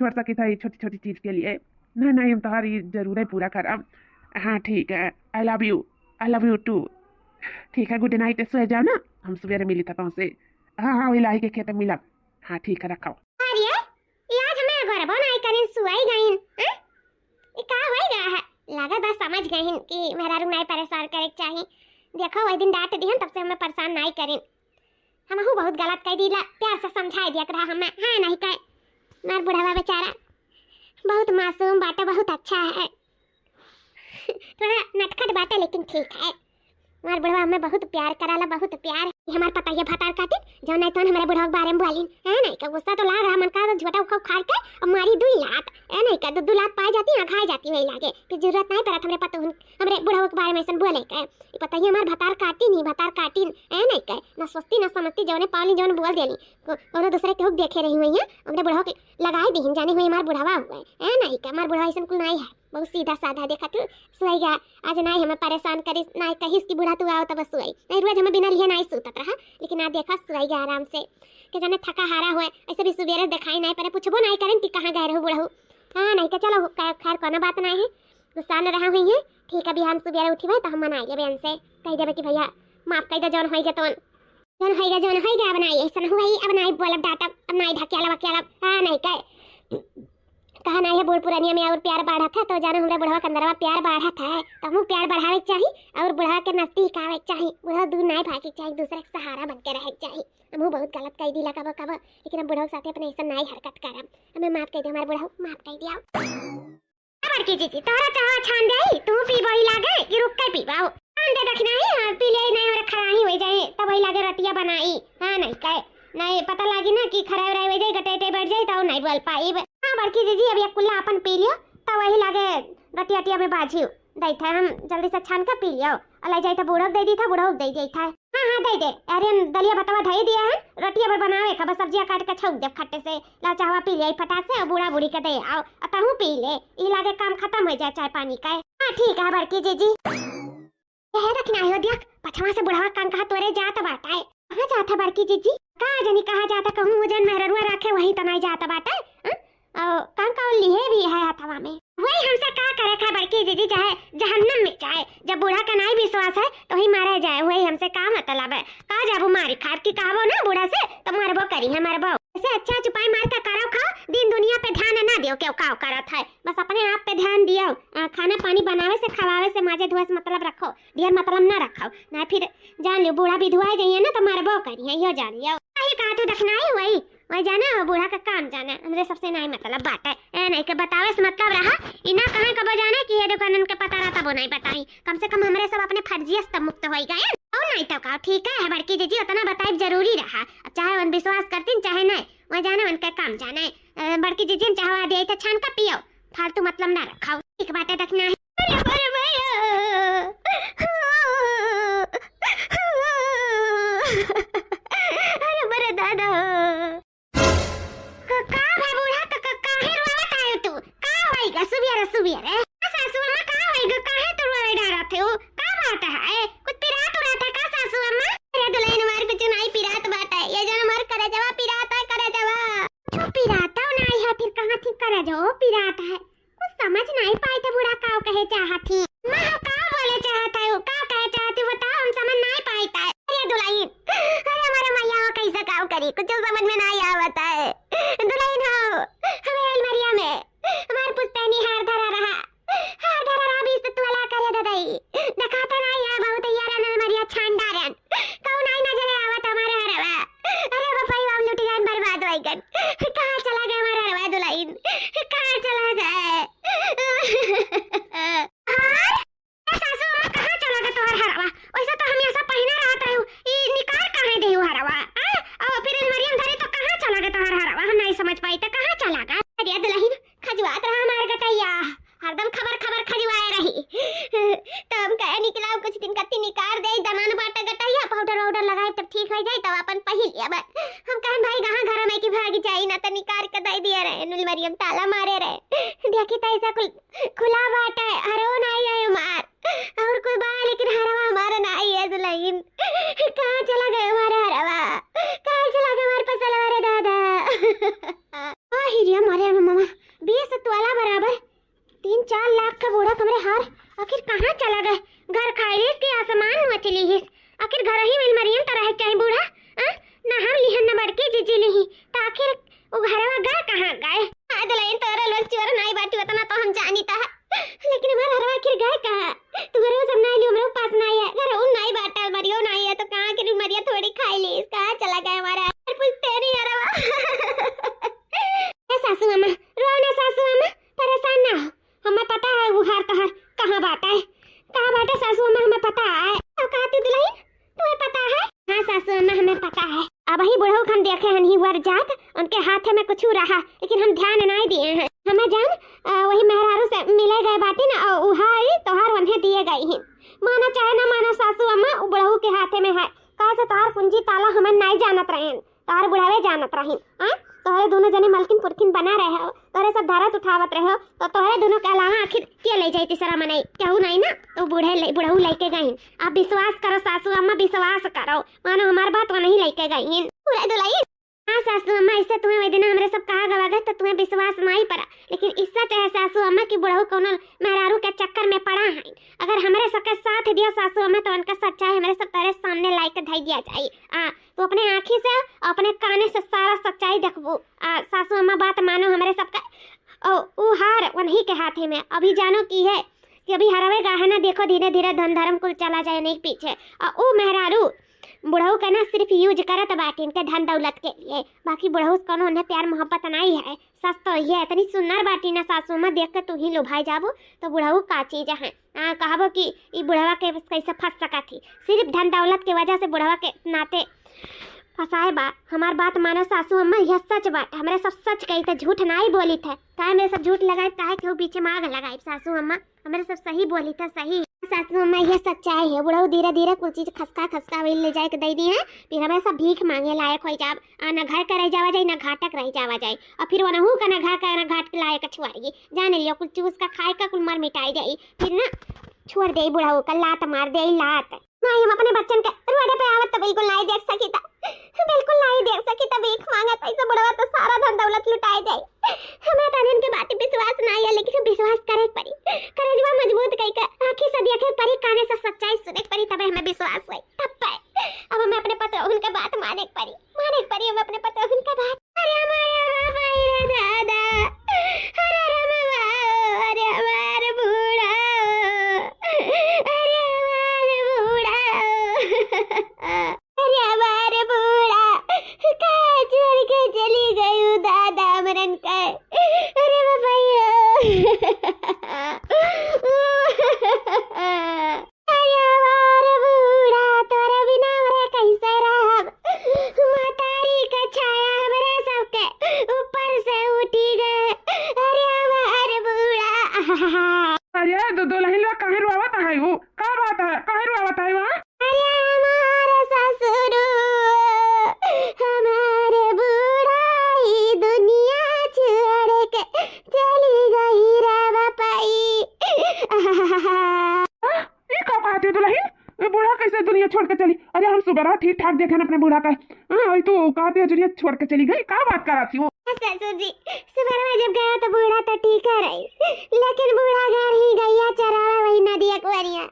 सकी था ये छोटी छोटी चीज के लिए नहीं हम तुम्हारी जरूर है पूरा करब। हाँ ठीक है आई लव यू टू ठीक है गुड नाइट सो जाओ ना हम सवेरे मिली था तुमसे। हाँ इलाही के खेत मिला। हाँ ठीक है रखो अरे ये आज हमें घर बनाई करें सुई गईन ये का होएगा है लगा बस समझ गईन कि मेहरारू नहीं परेशान करे चाहिए। देखो वही दिन डांट दिहन तब से हमें परेशान नहीं करें हमहू बहुत गलत कह दिला प्यार से समझाई दिया करा हमें। हाँ नहीं कहे मार बुढ़ावा बेचारा बहुत मासूम बाटे बहुत अच्छा है थोड़ा नटखट बाटे लेकिन ठीक है। हमार बुढ़वा हमें बहुत प्यार कराला बहुत प्यार हमार पता ये भातार काटे जो नहीं तो हमारे बुढ़वा के बारे में बोलिन है नहीं का गुस्सा तो लाग रहा मन का झोटा उखा खार के और मारी 2 लात है नहीं का 2 लात पाई जाती ना खाई जाती वही लागे फिर जरूरत नहीं पड़ा हमरे पता हमरे बुढ़वा के बारे में ऐसा बोले के पता ही हमार भातार काटिन है नहीं का ना सोचती ना समझती जौने पाली जौन बोल देली कोनो दूसरे के हुक देखे रही हुई है हमरे बुढ़वा के लगाई दीन जाने हुई हमार बुढ़वा हुए है नहीं का हमार बुढ़वा ऐसा कुल नहीं है बहुत सीधा साधा देखा तू सुईगा आज नहीं हमें परेशान करी नहीं कहिस कि बुढ़ा तू आओ तब सुई नहीं रोज हमें बिना लिए नहीं सूतत रहा लेकिन आज देखा सुईगा आराम से के जाने थका हारा हुए ऐसे भी सुबेरे दिखाई नहीं पड़े पूछबो नहीं करें कि कहाँ गए रहो बुढ़ऊ। हाँ नहीं का चलो खैर कोनो बात नहीं है गुस्सा न रहा हुई है ठीक है। अभी हम सुबेरे उठी तो हम मनाई लेबे से कह देबे कि भैया माफ कर दे जौन होई जतन जौन होई गा बनाई ऐसा हुई अब नहीं बोलब डाटा अब नहीं ढकेला। हाँ नहीं कह कहा नहीं है बूढ़ पुरानिया में और प्यार बढ़ा था तो जानो हमरा बुढ़वा के अंदरवा प्यार बढ़ा था तो हम प्यार बढ़ावे चाहिए और बुढ़वा के नजदीक आवे चाहिए बुढ़वा दूर नहीं भागे चाहिए दूसरे के सहारा बन के रहे चाहिए। हम बहुत गलत कह दिला कब लेकिन हम बुढ़वा के साथ अपने ऐसा नहीं हरकत करब हमें माफ कर दे हमारे बुढ़वा माफ कर दिया। बड़की जीजी तोरा चाह छान दे तू पी वही लागे कि रुक के पीबाओ छान दे देखना है पी ले नहीं और खराही हो जाए तब वही लागे रतिया बनाई। हाँ नहीं कहे नहीं पता लगी ना कि खराब रह जाए गटेटे बैठ जाए तो नहीं बोल पाई। हाँ बड़की जीजी अब एक कुल्ला अपन पी लियो तो वही लागे रटिया में बाजी दई था हम जल्दी से छान के पी लियो अलाई जाए तो बूढ़ो दे दी था बूढ़ो दे दी था। हाँ दे दे अरे दलिया बतावा धई दिया है रटिया पर बनावे खबर सब्जियां काट के छौक दे खट्टे से ला चाहवा पी ले फटाक से और बूढ़ा बूढ़ी के दे आओ अतहू पी ले ई लागे काम खत्म हो जाए चाय पानी का। हाँ ठीक है बड़की जीजी यह रखना है देख पछवा से बुढ़ावा कान कहा तोरे जात बाटा है कहाँ जाता बड़की जीजी कहाँ जानी कहाँ जाता कहूँ मुझे मेहरुआ रखे वही तो नहीं जाता बाटा कान का लिए भी है हथवा में वही हमसे का करे खा बड़की दीदी चाहे जहन्नम में जाए जब बूढ़ा का नहीं विश्वास है तो ही मारा जाए वही हमसे का मतलब है का जाबू मारी खार की कहावो ना बूढ़ा से तो मारबो करी है मारबो ऐसे अच्छा चुपाई मार के करो खाओ दिन दुनिया पे ध्यान का करत है, बस अपने आप पे ध्यान दियो। खाना पानी बनावे से खवावे से माजे धोए से मतलब रखो, ढेर मतलब ना रखो, ना फिर जान लियो बूढ़ा भी धुआई जाइए ना तो मारबो करिए, यो जान लियो। काहे का तू देखना है वही जाना हो, बूढ़ा का काम जाना, हमरे सबसे नहीं मतलब बात है। ए नहीं के बतावे से मतलब रहा, इना कहां कब जाना कि ये दुकानन के पता रहता वो नहीं बताई, कम से कम हमरे सब अपने फर्जियत से मुक्त हो गए और नहीं तो का ठीक है। बड़की जीजी उतना बताए जरूरी रहा, अब चाहे वन विश्वास करतीन चाहे नहीं, वह जाना उनका काम जाना है। बड़की जीजी चाहवा दे तो छान का पियो, फालतू मतलब ना रखाओ, ठीक बातें देखना है। अरे बड़े दादा का भाई बूढ़ा काहे रोवत आयो तू, का होइगा सुबिया सासू अम्मा का होइगा, काहे तू रोए डरत हो, का बात है, कुछ पिरात उड़ात है का सासू अम्मा? अरे दुल्हन मार कुछ नहीं पिरात बात है, ये जन मार करे जवा पिरात है, करे जवा तू पिराता नहीं है, फिर कहां थी करे जो पिरात है, कुछ समझ नहीं पाए थे बूढ़ा का कहे चाहत थी, मैं का बोले चाहत है, का कहे चाहती बताओ, हम समझ नहीं पाए था। अरे दुल्हन, अरे हमारा मैया कैसे काम करी, कुछ समझ में नहीं आवत है। दुल्हन हो हमें अलमारिया में हमार पुस्तैनी हार धरा रहा बीस तोला करे ददाई, दिखाता नहीं है बहुत यार अलमारिया छान डारन, कौन नहीं नजर आवत हमारे हरवा। अरे बपाई हम लुट जान बर्बाद होई गन, कहां चला गया हमारा हरवा दुल्हन, कहां चला गए? सासू अम्मा कहां चला गया तोहर हरवा? वैसे तो हम ऐसा पहना रहता हूं, ई निकाल काहे देहु हरवा? और फिर अलमारिया धरे तो कहां चला गया तोहर हरवा? हम नहीं समझ पाई तो कहां चला गया? अरे दुल्हन खजवात रहा हमार गटैया, हरदम खबर खजवाए रही, तो हम कहे निकलाओ कुछ दिन कत्ती निकार दे दनान बाटा गटैया, पाउडर लगाए तब ठीक हो जाए, तब अपन पहिल लिया। हम कहे भाई कहां घर में की भागी जाई ना, तो निकार के दे दिया रहे, नुलमरियम ताला मारे रहे, देखी तो ऐसा खुला बाटा है, हरो नहीं है मार और कोई बा, लेकिन हरवा हमारा नहीं है दुल्हन, कहां चला गया हमारा हरवा, कहां चला गया हमारे फसल वाले दादा? हिरिया मारे मामा 20 तोला बराबर 3-4 लाख का बूढ़ा कमरे हार, आखिर कहाँ चला गए? घर खाइलिस के आसमान में चली हिस, आखिर घर ही में मरियम तो रह चाहे बूढ़ा, ना हम लिहन न बड़के जीजी लिही, तो आखिर वो घरवा गए कहाँ गए? दुल्हन तोरा लोग चोर नहीं बाटी उतना तो हम जानी था, लेकिन हमारा हरवा आखिर गए कहाँ? तुम्हारे सब नहीं लियो, मेरे पास नहीं है, घर उन नहीं बाटा, मरियो नहीं है, तो कहाँ के मरिया थोड़ी खाई ली, कहाँ चला गया हमारा? पूछते नहीं हरवा। सासू अम्मा रो ना, सासू अम्मा परेशान ना हो, हमें पता है वो हार तहार कहाँ बाटा है, कहाँ बाटा सासू अम्मा हमें पता है। तो कहती दुल्हन तुम्हें पता है? हाँ सासू अम्मा हमें पता है, अब ही बुढ़ऊ हम देखे हैं ही वर जात, उनके हाथ में कुछ रहा लेकिन हम ध्यान नहीं दिए हैं, हमें जान वही मेहरारू से मिले गए बाटी ना, उहाई तोहार उन्हें दिए गई हैं, माना चाहे ना माना सासू अम्मा वो बुढ़ऊ के हाथ में है, कहा से तोहार कुंजी ताला हमें नहीं जानत रहे, तोहार बुढ़ावे जानत रही, तोहरे दोनों जने मलकिन पुरखिन बना रहे हो, तोहरे सब धारत उठावत रहे हो, तो तोहरे दोनों के अलावा आखिर के ले जाई तीसरा मनाई केहू नहीं ना, तो बुढ़ऊ लेके गई। आप विश्वास करो सासू अम्मा, विश्वास करो, मानो हमार बात वो नहीं लेके गई पूरा दुल्हन। हाँ सासू अम्मा इससे तुम्हें वही दिन हमरे सब कहा गवा गए तो तुम्हें विश्वास नहीं पड़ा, लेकिन इससे चाहे सासू अम्मा की बुढ़ऊ को मेहरारू के चक्कर में पड़ा है, अगर हमारे सबके साथ दिया सासू अम्मा तो उनका सच्चाई हमारे सब तेरे सामने लाई के धई दिया जाए, तो अपने आँखी से अपने काने से सारा सच्चाई देखबू। सासू अम्मा बात मानो हमारे सबका, वो हार उन्हीं के हाथ में, अभी जानो की है कि अभी हरावे गहना देखो धीरे धीरे धन धर्म कुल चला जाए नहीं पीछे, और वो मेहरारू बुढ़ऊ का ना सिर्फ यूज करत बाटी इनके धन दौलत के लिए, बाकी बुढ़ऊ को उन्हें प्यार मोहब्बत नहीं है, सच तो ये इतनी सुंदर बाटी ना सासू माँ देख के तू ही लुभाई जाबो, तो बुढ़ऊ का चीज है, कहबो कि ये बुढ़वा के कैसे फंस सका थी, सिर्फ धन दौलत की वजह से बुढ़वा के नाते फसाए बा। हमार बात मानो सासू अम्मा, यह सच बात, हमारे सब सच कही थे, झूठ नहीं बोली थे, काहे मेरे सब झूठ लगाए, काहे क्यों पीछे मांग लगाई सासू अम्मा, हमारे सब सही बोली थे, सही सासू अम्मा यह सच्चाई है, बुढ़ऊ धीरे धीरे कुछ चीज खसका ले जाए के दे दी है, फिर हमें सब भीख मांगे लायक हो जाब, न घर का रह जावा जाए न घाटक रह जावा जाए, और फिर वनहू का न घर का न घाट के लायक छुआई, जाने लियो कुछ चूस का खाए का कुल मर मिटाई जाई, फिर ना छोड़ दे बुढ़ऊ का, लात मार दे लात नहीं, हम अपने बच्चन के रोडे पे आवत तो बिल्कुल नहीं देख सकी था, बिल्कुल नहीं देख सकी था, भीख मांगा ऐसे बुढ़वा तो सारा धन दौलत लुटाए जाए, हमें तो इनके बातें विश्वास नहीं है, लेकिन विश्वास करे पड़ी, करेजवा मजबूत कई का आंखें से देखे पड़ी, काने से सच्चाई सुने पड़ी, तब हमें विश्वास हुई, तब पे अब हमें अपने पति उनके बात माने पड़ी हमें अपने पति उनके बात। अरे हमारे दादा, अरे सुबह ठीक ठाक देखे अपने बूढ़ा का। हाँ वही तो कहते हो जुड़िया छोड़ के चली गई, क्या बात करा थी वो? ससुर जी सुबह में जब गया तो बूढ़ा तो ठीक है रही, लेकिन बूढ़ा घर ही गैया चरावे वही नदी अकवरिया।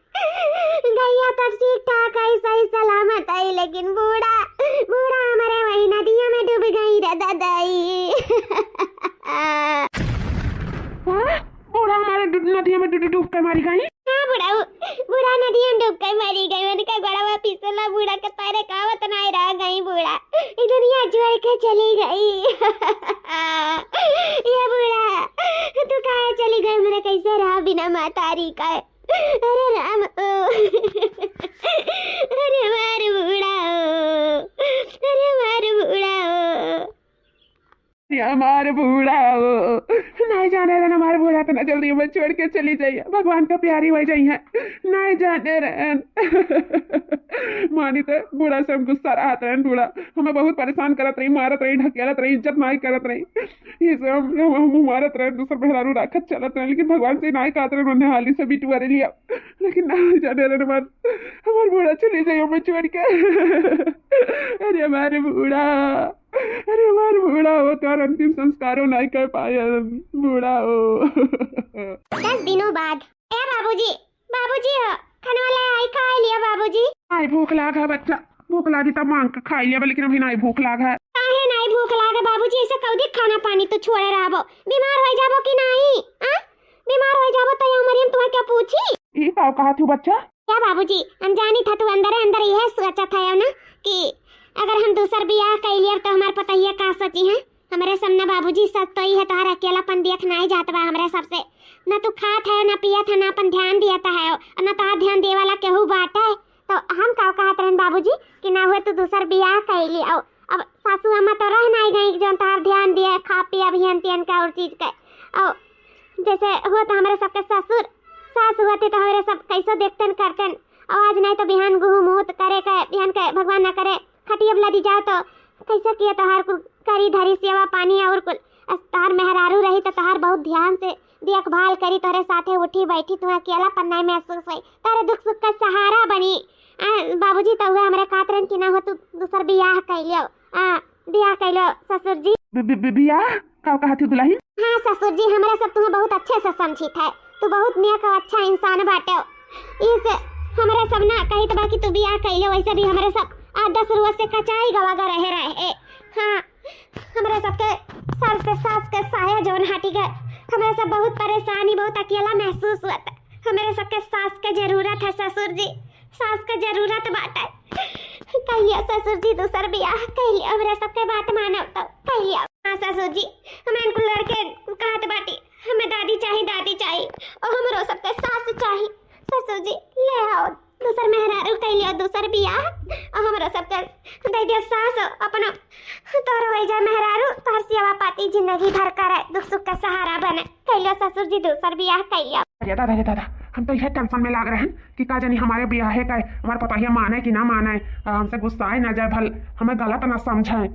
गैया तो ठीक ठाक है, सही सलामत है, लेकिन बूढ़ा बूढ़ा हमारे वही नदिया में डूब गई रे दादाई। बूढ़ा हमारे नदिया में डूब कर मारी गई? हाँ बूढ़ा नदिया में डूब कर मरी गई। मैंने कहा बड़ा पिसला बूढ़ा के पैरे कावत नहीं रह गई, बूढ़ा दुनिया छोड़ के चली गई। ये बूढ़ा तू कहाँ चली गई, मेरे कैसे रहा बिना मातारी का? अरे राम अरे हमारे बूढ़ा अरे हमारे बूढ़ा हमारे बूढ़ा नहीं जाने रहे हमारे बूढ़ा तो ना जल्दी हमें छोड़ के चली जाइए, भगवान का प्यारी हो जाई है, नहीं जाने रहे। मानी तो बूढ़ा से हम गुस्सा रहते हैं, बूढ़ा हमें बहुत परेशान करत रही, मारत रही, ढकेलत रही, इज्जत नहीं करत रही, ये सब हम मारत रहे, दूसर बहरारू राखत चलत रहे, लेकिन भगवान से नहीं कहते रहे, उन्होंने हाली से बिटुआ लिया, लेकिन नहीं जाने रहे हमारे बूढ़ा चली जाइए हमें छोड़ के। अरे हमारे बूढ़ा, अरे हमारे बूढ़ा हो तो अंतिम संस्कारों नहीं कर पाए, बूढ़ा हो। 10 दिनों बाद बाबूजी बाबूजी खाने वाला आई खा लिया बाबूजी? नहीं भूख लागा बच्चा, भूख लागी तब मांग के खा लिया, लेकिन अभी नहीं भूख लागा। काहे नहीं भूख लागे बाबूजी? ऐसे कौदी खाना पानी तो छोड़े रहबो, बीमार हो जाबो कि नहीं? बीमार हो जाबो तो या मरियम तुम्हें क्या पूछी? ये क्या कहा तू बच्चा? क्या बाबूजी अनजानी था, तू अंदर अंदर यह सोचा था ना कि अगर हम दूसर बियाह कर लिए तो हमारे पता ही का सोची है हमारे सामने बाबूजी, सच तो ही है तुम्हारा अकेलापन देख नहीं जाता बा हमारे सबसे, न तू खात है न पियत है न अपन ध्यान दिया है, न तो ध्यान दे वाला केहू बाटा है, तो हम का कहत रहन बाबूजी कि ना हुए तो दूसर बियाह कर ली। अब सासू अम्मा तो रह नहीं गई जो तार ध्यान दिए खा पिया अभियान तियन का और चीज का, और जैसे हुआ तो हमारे सबके ससुर सास हुआ थे तो हमारे सब कैसे देखते करते, और आज नहीं तो बिहान गुहू मुहूर्त करे का बिहान का भगवान न करे खटिया लदी जाओ तो कैसा किया तहार कुल करी धरी सेवा पानी और कुल तार मेहरारू रही तो तहार बहुत ध्यान से देखभाल करी, तोरे साथे उठी बैठी, तुम्हें अकेलापन नहीं महसूस हुई, तारे दुख सुख का सहारा बनी। बाबूजी तो हुए हमारे कातरन की ना हो तू दूसर बियाह कर लियो, बियाह कर लो ससुर जी। बियाह का कहा थी दुल्हन? हाँ ससुर जी हमारा सब तुम्हें बहुत अच्छे से समझी था, तू बहुत नेक और अच्छा इंसान बाटे, इस हमारे सब ना कही तो बाकी तू बियाह कर लो, वैसे भी हमारे सब 8-10 रुआ से कचाई गवागा रहे। हाँ हमारे सबके सर से सास के साया जवन हटी गए, हमारे सब बहुत परेशानी बहुत अकेला महसूस हुआ था, हमारे सबके सास के जरूरत है ससुर जी, सास के जरूरत बात है, कहिए ससुर जी दूसर बियाह कहिए, हमारे सबके बात मानो तो कहिए। हाँ ससुर जी हमें इनको लड़के कहत बाटी, हमें दादी चाहिए और हमारे सबके सास चाहिए, ससुर जी ले आओ दूसर मेहरारू कह लियो दूसर बियाह, और हमारा सबके दे दियो सास अपना तोर हो जा मेहरारू तोर सेवा पाती जिंदगी भर करे दुख सुख का सहारा बने, कह लियो ससुर जी दूसर बियाह कह लियो। अरे दादा हम तो यह टेंशन में लाग रहे हैं कि का जानी हमारे ब्याह है का हमारे पता ही माने कि ना माने, हमसे गुस्सा ना जाए, भल हमें गलत ना समझे,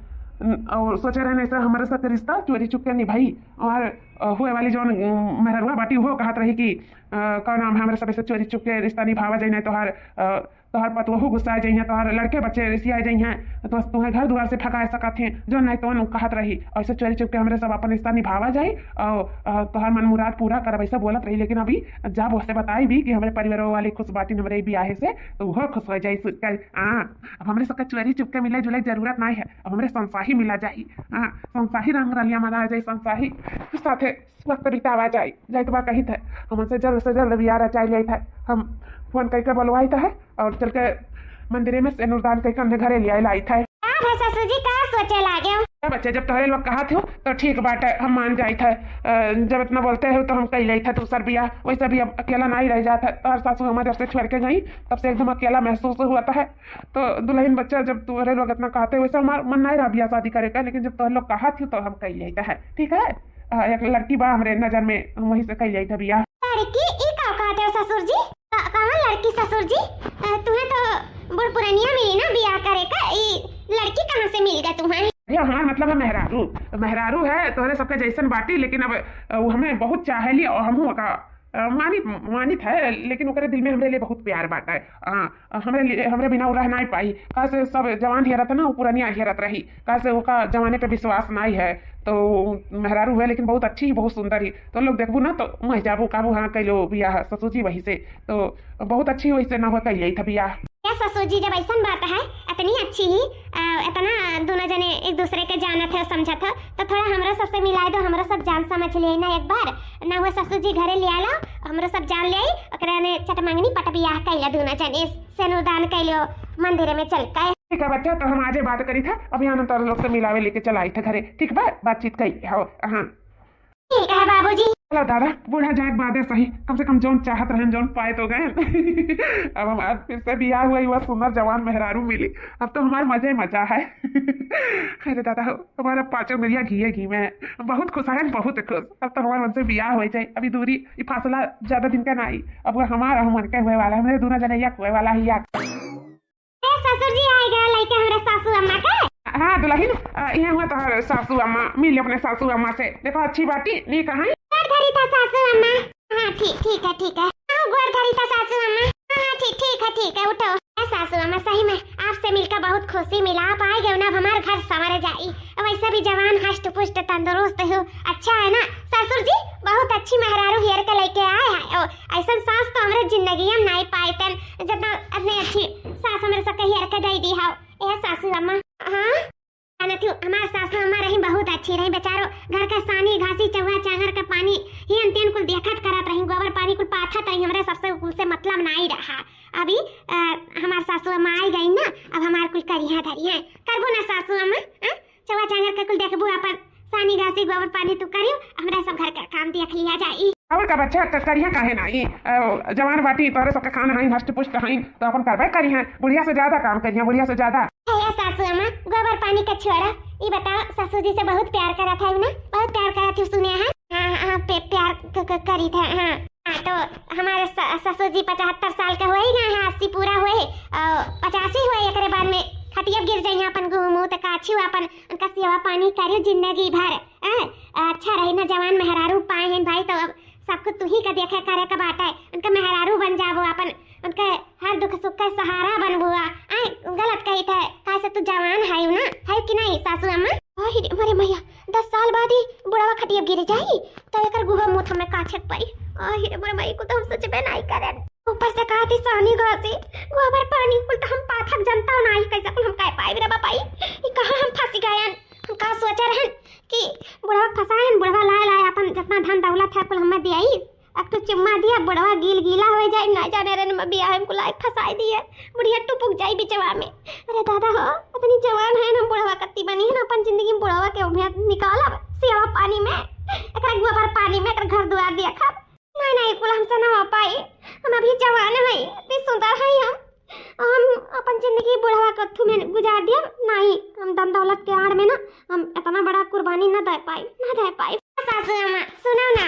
और सोचे रहे ऐसा हमारे साथ रिश्ता चोरी चुप के निभाई, और हुए वाली जो मेहरुआ बाटी हो कहत रही कि का नाम है हमारे सब से चोरी चुप के रिश्ता निभावा जाए, तोहर पतवहू गुस्सा जाइए, तोहर लड़के बच्चे रिसिया जाइए, तो तुम्हें घर द्वार से फंका सकत हैं जो नहीं तो कहत रही, ऐसे चोरी चुप के हमारे सब अपन रिश्ता निभावा जाए और तोहर मन मुराद पूरा कर वैसे बोलत रही, लेकिन अभी जब उससे बताई भी कि हमारे परिवार वाले खुश बाटी हमारे ब्याह से तो वह खुश हो जाए सुन कर। अब हमारे सबका चोरी चुप के मिले जुले जरूरत नहीं है, अब हमारे संसाही मिला जाए, संसाही रंग रलिया मना जाए, संसाही साथे वक्त बितावा जाए तो बा कही थे हमसे जल्द से जल्द बियाह रचाई लिया था, हम फोन करके बोलवाई था और चल के मंदिर में सिंदूरदान करके हमने घरे लिया लाई था। ससुर जी का सोचे लागे बच्चे जब तोहरे लोग कहा थे तो ठीक बात है, हम मान जाए थे, जब इतना बोलते हो तो हम कही लाई था दूसर बियाह, वैसे भी अब अकेला नहीं रह जाता, और सासू हमारे जब से छोड़ के गई तब से एकदम अकेला महसूस हुआ है, तो दुल्हन बच्चा जब तुम्हारे लोग इतना कहते वैसे हमारा मन नहीं रहा बियाह शादी करे का, लेकिन जब तुम्हारे लोग कहा थी तो हम कही लाई है, ठीक है, एक लड़की बा हमारे नजर में, वहीं से कही लाई था बियाह। लड़की ई का कहते हो ससुर जी? कहाँ लड़की ससुर जी? तुम्हें तो बुढ़ पुरानिया मिली ना बियाह करे का, ई लड़की कहाँ से मिल गई तुम्हें? अरे हमारा मतलब है मेहरारू है तोहरे सबके जैसन बाटी, लेकिन अब वो हमें बहुत चाहेली और हम का मानित है, लेकिन ओकरे दिल में हमरे लिए बहुत प्यार बाटा है। हमरे बिना वो रह नहीं पाई। का से सब जवान हेरत ना, वो पुरानिया हेरत रही। का से ओका जवाने पे विश्वास नहीं है, तो मेहरारू है लेकिन बहुत अच्छी, बहुत सुंदर ही। तो लोग देखबू ना तो मह जाबू काबू हाँ कैलो बियाह ससुर जी वही से, तो बहुत अच्छी वैसे ना हो कैलिए था बियाह। ससुर जी जब ऐसा बात है इतनी अच्छी ही इतना दोनों जने एक दूसरे के जानत है समझत है, तो थोड़ा हमरा सबसे मिला दो, हमरा सब जान समझ लिए ना एक बार ना। हुआ ससुर जी घरे ले आलो, हमरा सब जान ले ओकरा ने चटमंगनी पट बियाह कैला दोनों जने, सेनुदान कैलो मंदिर में चल के। ठीक है बच्चा, तो हम आजे बात करी था, अभी हम तो लोग से मिलावे लेके चल आई थे घरे। ठीक बा, बातचीत कही हो। हाँ ठीक है बाबूजी। चलो दादा, बूढ़ा जाए बाद सही, कम से कम जौन चाहत रहन जौन पाए तो गए। अब हम आज फिर से बियाह हुआ, वह सुंदर जवान मेहरारू मिली, अब तो हमारे मजे मजा है। अरे दादा हमारा पांचों मिलिया घी में बहुत खुश है, बहुत खुश। अब तो हमारे मन से बियाह हो जाए, अभी दूरी फासला ज्यादा दिन का नहीं, अब वो हमारा मन के हुए वाला, हमारे दोनों जने हुए वाला ही। ससुर जी आएगा लइका हमरा सासू अम्मा के। हाँ दुल्हन, ये हुआ तो सासू अम्मा मिली अपने सासू अम्मा से, देखो अच्छी बाटी नहीं कहा धरी था सासू अम्मा। हाँ ठीक है गोड़ धरी था सासू अम्मा। हाँ ठीक है उठो। सासू अम्मा सही में आपसे मिलकर बहुत खुशी मिला, आप आए गए ना, अब हमारे घर संवर जाई। वैसे भी जवान हष्ट पुष्ट तंदुरुस्त हो, अच्छा है ना ससुर जी, बहुत अच्छी मेहरारू हेर के लेके आए हैं। ऐसा सास तो हमारे जिंदगी में नहीं पाए तन, जितना इतनी अच्छी सास हमारे सबके हेर के दे दी है ये सासू अम्मा। हाँ हमारे सासू अम्मा रही बहुत अच्छी रही, बेचारो घर का सानी घासी चौहा चांगर का पानी ही अंतियन कुल देखत करत रही, गोबर पानी कुल पाथत रही, हमारे सबसे कुल से मतलब नहीं रहा। अभी हमारे सासू अम्मा आई गई ना, अब हमारे कुल करिया धरी है, करबो ना सासू अम्मा, चौहा चांगर का कुल देखबो, अपन सानी घासी गोबर पानी तू करियो, हमरा सब घर का काम देख लिया जाई। और का बच्चा करिया काहे नहीं, जवान बाटी तोरे सबके खाना है, हष्ट पुष्ट है, तो अपन करबे करिया, बुढ़िया से ज्यादा काम करिया, बुढ़िया से ज्यादा। सासू अम्मा गोबर पानी का छोड़ा, ये बताओ ससुर जी से बहुत प्यार करा था ना, बहुत प्यार करा थी सुने हैं। हाँ प्यार करी था। हाँ तो हमारे ससुर जी 75 साल का हुए गए हैं, 80 पूरा हुए, 85 हुए, एक बाद में खटिया गिर जाइए, अपन घूमू तो काछी अपन उनका सेवा पानी करियो जिंदगी भर। अच्छा रही ना, जवान मेहरारू पाए हैं भाई, तो अब सबको तू ही का देखे करे का बात है, उनका मेहरारू बन जाबो, अपन उनके हर दुख सुख का सहारा बनबो। गलत कही था, कैसे तू जवान है ना, है कि नहीं सासू अम्मा? अरे भैया 10 साल बाद ही बुढ़ावा खटिया गिर जाई, तो एकर गुहा मुंह हमें काछक पड़ी। अरे मोरे भाई को तो हम सोचबे नहीं करे, ऊपर से कहा थी सानी घासी गोबर पानी कुल तो हम पाथक जनता नहीं, कैसे कुल हम कह पाई रे बापाई, ये कहां हम फंस गए, हम का सोचा रहन कि बुढ़वा फसाएन, बुढ़वा लाए अपन जितना धन दौलत है कुल हमें दियाई, अब तो चुम्मा दिया बुढ़वा गीला हो जाए, ना जाने रे में बियाह में कुलाई फसाई दिए, बुढ़िया टुपुक जाई बिचवा में। अरे दादा हो इतनी जवान है ना, बुढ़वा कत्ती बनी है ना, अपन जिंदगी में बुढ़वा के निकाला सेवा पानी में, एकरा गोबर पानी में, एकरा घर दुआर दिया खा, नहीं कुल हमसे ना हो पाई, हम अभी जवान है, इतनी सुंदर है हम अपन जिंदगी बुढ़वा कत्थू में गुजार दिया, नहीं हम दम दौलत के आड़ में ना हम इतना बड़ा कुर्बानी ना दे पाई। सासू अम्मा सुनो ना,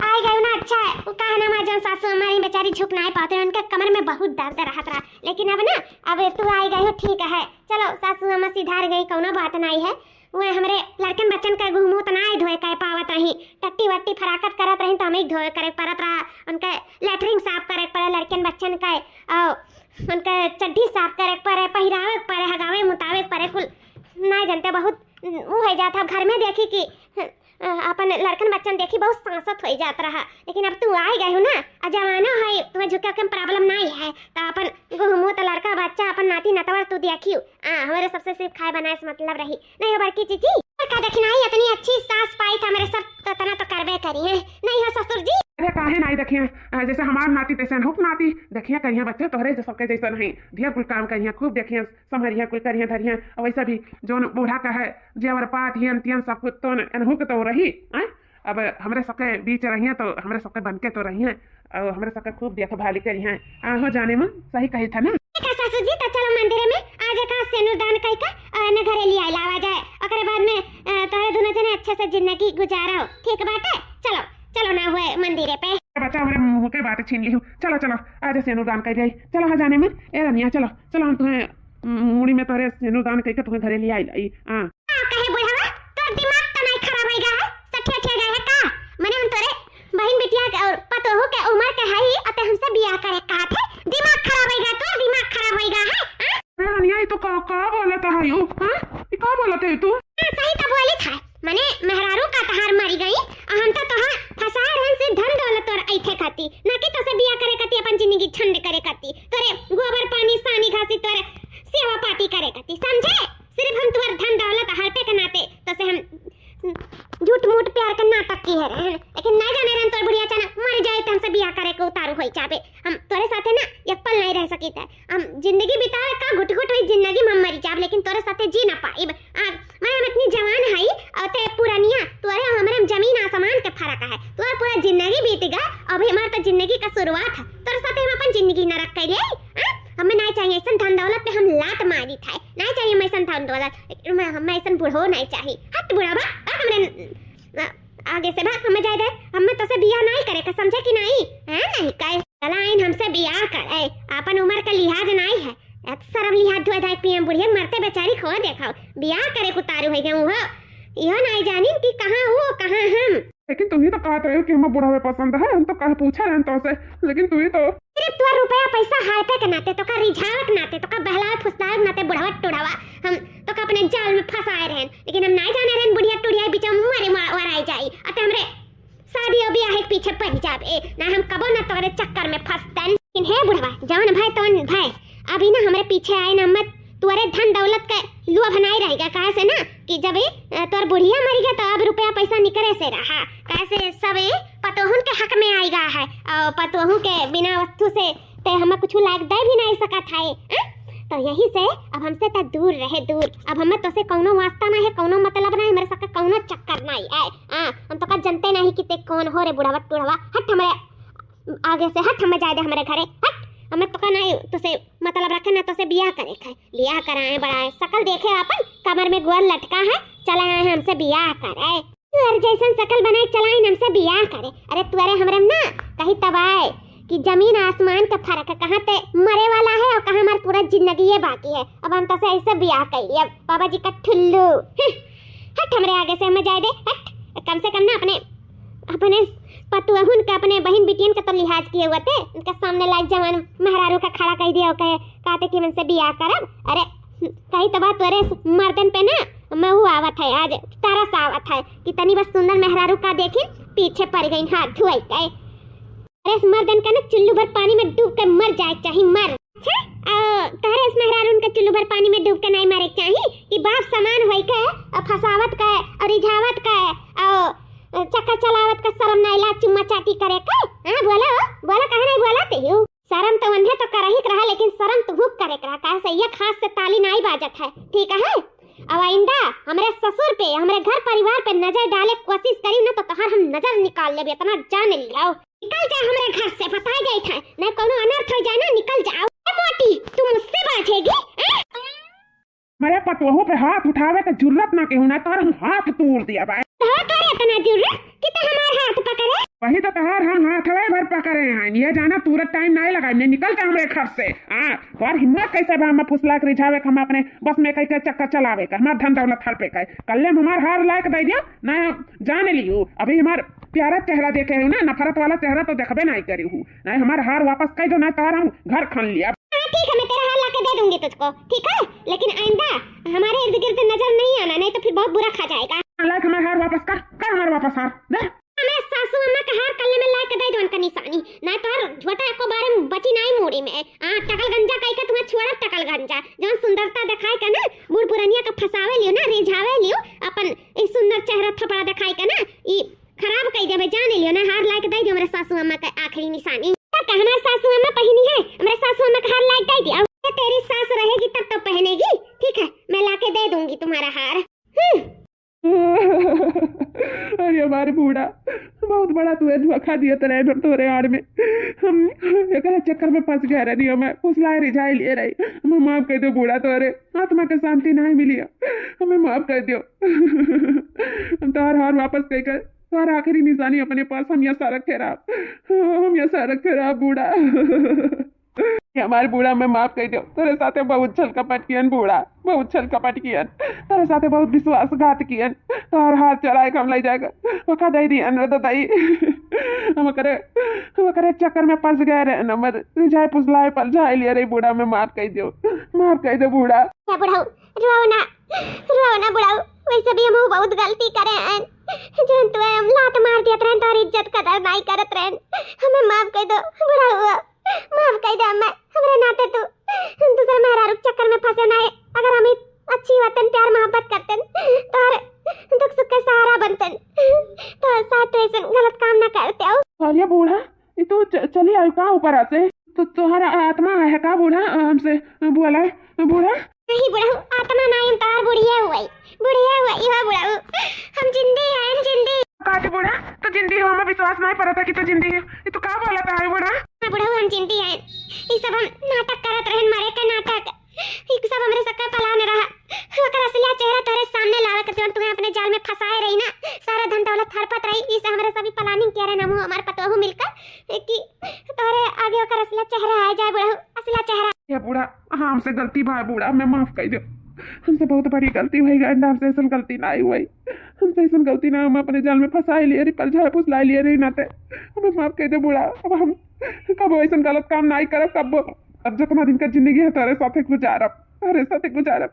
आई गई ना, अच्छा है वो कहा ना माजन सासू हमारी बेचारी झुक नहीं पाते, उनके कमर में बहुत दर्द रहता रहा, लेकिन अब ना अब तू आई गई हो ठीक है, चलो सासू अम्मा सिधार गई, कौनो बात नहीं है। वो हमारे लड़कन बच्चन का गुहमू तो नहीं धोए कह पावत रही, टट्टी वट्टी फराकत करत रही तो हमें धोए करे पड़त रहा, उनके लैटरिन साफ करे पड़े लड़कन बच्चन का, उनके चड्डी साफ करे पड़े, पहिरावे पड़े, हगावे मुताबिक पड़े, कुल नहीं जानते बहुत वो हो जाता। घर में देखी कि अपन लड़कन बच्चन देखी बहुत सांसत हो जाता रहा, लेकिन अब तू आई गई हो ना, जमाना है तुम्हें झुका के प्रॉब्लम नहीं है, तो अपन गुहमू तो लड़का बच्चा अपन नाती नतवर तू देखियो, हमारे सबसे सिर्फ खाए बनाए से मतलब रही नहीं हो बड़की चीची का देखी नहीं, इतनी अच्छी सास पाई था मेरे सब तो तना तो करबे करी है नहीं हो ससुर जी। अरे काहे नहीं देखिए, जैसे हमार नाती तैसे हुक नाती देखिए करिए, बच्चे तोहरे जो सबके जैसा नहीं, ढेर कुल काम करिए, खूब देखिए संभरिए कुल करिए धरिए, और वैसा भी जो बूढ़ा का है जेवर पात हियन तियन सब कुछ तो अनहुक तो रही, अब हमारे सबके बीच रहिए तो हमारे सबके बन के तो रहिए, और हमारे सबके खूब देखभाल करिए, हो जाने में सही कही था ना सासू जी। तो चलो मंदिर में आज का सेनुदान कई का न घरे लिया लावा जाए, ओकरे बाद में तोरे दोनों जने अच्छे से जिंदगी गुजारो, ठीक बात है, चलो ना हुए मंदिर पे। बच्चा हमारे मुंह के बात छीन ली हूँ, चलो आज सेनुदान कर जाए, चलो हाँ जाने में ए रनिया, चलो हम तुम्हें मुड़ी में तोरे सेनुदान कह के तुम्हें घरे ले आई। हां कहे बुढ़ावा तोर दिमाग तो नहीं खराब होइगा है, सठिया ठिया गया है का, माने हम तोरे बहन बिटिया और पतो हो के मूठ प्यार का नाटक की है रहन, लेकिन ना जाने रहन तोर बुढ़िया अचानक मर जाए त हमसे बियाह करे के उतारू होई जाबे। हम तोरे साथे ना एक पल नहीं रह सकी थे। हम जिंदगी बिताए का घुट घुट हुई जिंदगी में मर जाब, लेकिन तोरे साथे जी ना पाइब। मैं हम इतनी जवान हई और ते पुरानिया तोरे हमरे जमीन आसमान के फर्क है। तोर पूरा जिंदगी बीत गया, अभी हमार तो जिंदगी का शुरुआत है। तोरे साथे हम अपन जिंदगी नरक कइले। हमें नहीं चाहिए ऐसा धन दौलत पे हम लात मारी था, नहीं चाहिए मैं ऐसा धन दौलत, हमें ऐसा बुढ़ो नहीं चाहिए। हट बुढ़ावा हमरे आगे से बात हमें जाए दे। हमें तो से बियाह नहीं करे का, समझे कि नहीं है? नहीं कहे चलाइन हमसे बियाह करे, अपन उम्र का लिहाज नहीं है। शर्म लिहाज धोए धाय पिए बुढ़िया मरते बेचारी खो देखो बियाह करे को तारू हो गए हो। यह नहीं जानी कि कहाँ हो कहाँ हम। लेकिन तुम ही तो कहते रहे हो कि हमें बुढ़ावे पसंद है, हम तो कहे पूछा रहे तो से, लेकिन तू ही तो सिर्फ तोर रुपया पैसा हाथ पे के नाते तो का रिझावत नाते तो का बहलावे फुसलावे नाते बुढ़ावा टुढ़ावा हम तो का अपने जाल में फंसाए रहन। लेकिन हम नहीं जाने रहन बुढ़िया टुढ़िया बीच में मरे वराई जाई अते हमरे शादी और ब्याह के पीछे पड़ जाबे ना। हम कबो ना तोरे चक्कर में फंसतन। लेकिन हे बुढ़वा जवन भाई तोन भाई अभी ना हमरे पीछे आए ना मत, तोरे धन दौलत के लुआ बनाई रहेगा। कहे से ना कि जब तोर बुढ़िया मरी गया तो अब रुपया पैसा निकले से रहा, कैसे सब पतोहन के हक में आएगा है और पतोहू के बिना वस्तु से ते हमें कुछ लाग दे भी नहीं सकत है। तो यही से अब हमसे तो दूर रहे दूर। अब हमें तो से कौनो वास्ता नहीं है, कौनो मतलब नहीं, मेरे साथ कौनो चक्कर नहीं है। हम तो का जानते नहीं कि ते कौन हो रे बुढ़ावा टुढ़ावा। हट हमारे आगे से हट, हमें जाए दे हमारे घरे हट। हमें तो का नहीं तुसे मतलब रखे ना तो से बियाह करे खाए लिया कराए बढ़ाए शकल देखे अपन कमर में गोल लटका है चला आए हमसे बियाह कराए। तुअर जैसन शकल बनाए चलाए हमसे बियाह करे। अरे तुअरे हमरे ना कहीं तबाए कि जमीन आसमान का फर्क है, कहाँ ते मरे वाला है और कहाँ हमारी पूरा जिंदगी ये बाकी है। अब हम तो से ऐसे बियाह कर लिया बाबा जी का ठुल्लू। हट हमरे आगे से हमें जाए दे हट। कम से कम ना अपने पतुअहुन का अपने बहन बिटियन का तो लिहाज किए हुए थे, उनके सामने लाइक जवान मेहरारू का खड़ा कर दिया कहते कि हमसे बियाह करब। अरे कहीं तो बात तोरे मर्दन पे ना मैं वो आवत है आज तरस आवत है कि तनी बस सुंदर मेहरारू का देखी पीछे पड़ गई हाथ धुआई गए। अरे इस मर्दन का ना चुल्लू भर पानी में डूब के मर जाए चाहिए मर। अच्छा तारे इस मेहरारू उनका चुल्लू भर पानी में डूब के नहीं मरे चाहिए कि बाप समान होई के फसावत का और रिझावत का और चक्कर चलावत का शर्म नहीं ला चुम्मा चाटी करे का। हां बोला कहे नहीं बोलाते हो। शर्म तो अंधे तो कर ही रहा, लेकिन शर्म तो भूख करे रहा। कहा से ये खास से ताली नहीं बाजत है, ठीक है। अब आइंदा हमारे ससुर पे हमारे घर परिवार पे नजर डाले कोशिश करी ना तो तहार हम नजर निकाल लेबे, इतना जान लियो। निकल जा हमारे घर से, बताई गई था नहीं कोनो अनर्थ हो जाए ना, निकल जाओ। मोटी तुम मुझसे बांटेगी? मेरे पतोहू पे हाथ उठावे के जरूरत ना केहू ना तोर हम हाथ तोड़ दिया भाई। तो करे इतना जरूरत कि तो हमारे हाथ पकड़े। वही तो तहार हम हाथवे भर पकड़े हैं। ये जाना तुरंत टाइम नहीं लगा, मैं निकल जा हमारे घर से। और हिम्मत कैसे बा हमें फुसला के रिझावे हम अपने बस में कई के चक्कर चलावे का हमार धन दौलत हर पे का कल्ले हमार हार लायक दे दिया ना जान लियो। अभी हमार प्यारा चेहरा देखे हो ना, नफरत वाला चेहरा तो देखबे नहीं करी हूँ ना। हमार हार वापस कर दो ना तार हम घर खान लिया। ठीक है मैं तेरा हार लाके दे दूंगी तुझको, ठीक है, लेकिन आइंदा हमारे इर्द गिर्द नजर नहीं आना, नहीं तो फिर बहुत बुरा खा जाएगा। लायक हमारे हार वापस कर हमारे वापस हार दे। मैं सासू अम्मा का हार कल्ले में लाके दे दो उनका निशानी ना तार झोटा को बारे में बची नहीं मोड़ी में। टकल गंजा कई का तुम्हें छोड़ा टकल गंजा जो सुंदरता दिखाई का ना बूढ़ पुरानिया का फसावे लियो ना रिझावे लियो अपन इस सुंदर चेहरा थपड़ा दिखाई का ना ई खराब कई देबे जान लियो ना। हार लाके दे दो मेरे सासू अम्मा का आखिरी निशानी। हमारे सासू अम्मा पहनी है, मेरे सासू अम्मा का हार लाके दे दिया। तेरी सास रहेगी तब तो पहनेगी, ठीक है, मैं लाके दे दूंगी तुम्हारा हार। अरे हमारे बूढ़ा बहुत बड़ा तुझे धोखा दिया तेरे तोरे आड़ में। हम एक चक्कर में फंस गया रही, मैं फुसलाए रिझाई लिए रही। हमें माफ कर दो बूढ़ा, तोरे आत्मा के शांति नहीं मिली, हमें माफ कर दो। हम तो हार वापस कहकर तुम्हारा आखिरी निशानी अपने पास हम यहाँ रखे रहा बूढ़ा। हमारे बूढ़ा में माफ कर दो। तेरे साथे बहुत छल कपट कियन बूढ़ा, बहुत छल कपट कियन तेरे साथे बहुत विश्वासघात कियन। और हाथ चलाए हम ले जाएगा वखा दई दी अनर दई हम करे चक्कर में फंस गए रे नंबर रिझाए पुसलाए पर जाए लिए रे बूढ़ा में माफ कर दो बूढ़ा। क्या बुढ़ाऊ रोना बुढ़ाऊ, वैसे भी हम बहुत गलती करे हैं जन तो हम लात मार दिया रहन तो इज्जत कदर नहीं करत रहन। हमें माफ कर दो बुढ़ाऊ, माफ कर दे। मैं हमरे नाते तू दूसरे मेहरारू चक्कर में फंसे ना। अगर हम अच्छी वतन प्यार मोहब्बत करते तो दुख सुख के सहारा बनते। ऊपर से तो तुम्हारा आत्मा है का बूढ़ा हमसे बोला बूढ़ा नहीं बुढ़ऊ आत्मा नहीं तार बुढ़िया हुई यह बुढ़ऊ हम जिंदे हैं हम जिंदे काटी बूढ़ा तो जिंदगी हो हमें विश्वास नहीं पड़ा था कि तो जिंदगी है ये तो का बोला था बूढ़ा हाँ बुढ़ऊ हम जिंदे हैं ये सब हम नाटक करत रहन मारे का नाटक ये सब हमरे सक्का पलान रहा ओकर असलिया चेहरा तोरे सामने लावे के तुम तुम्हें अपने जाल में फंसाए रही ना सारा धन दौलत हड़पत रही इस हमरे सभी प्लानिंग किया रहे ना हमारे पतोहू मिलकर कि तोरे आगे ओकर असलिया चेहरा आ जाए बुढ़ऊ असलिया चेहरा ये बूढ़ा हाँ हमसे गलती भाई बूढ़ा मैं माफ कर दो हमसे बहुत बड़ी गलती हुई गंडा हमसे ऐसा गलती ना हुई हमसे ऐसा गलती ना हम अपने जाल में फंसा लिए रे पल झाड़ फुसला लिए रे नाते हमें माफ कर दो बूढ़ा अब हम कब ऐसा गलत काम नहीं करब कब अब जितना दिन का जिंदगी है तारे साथे गुजारब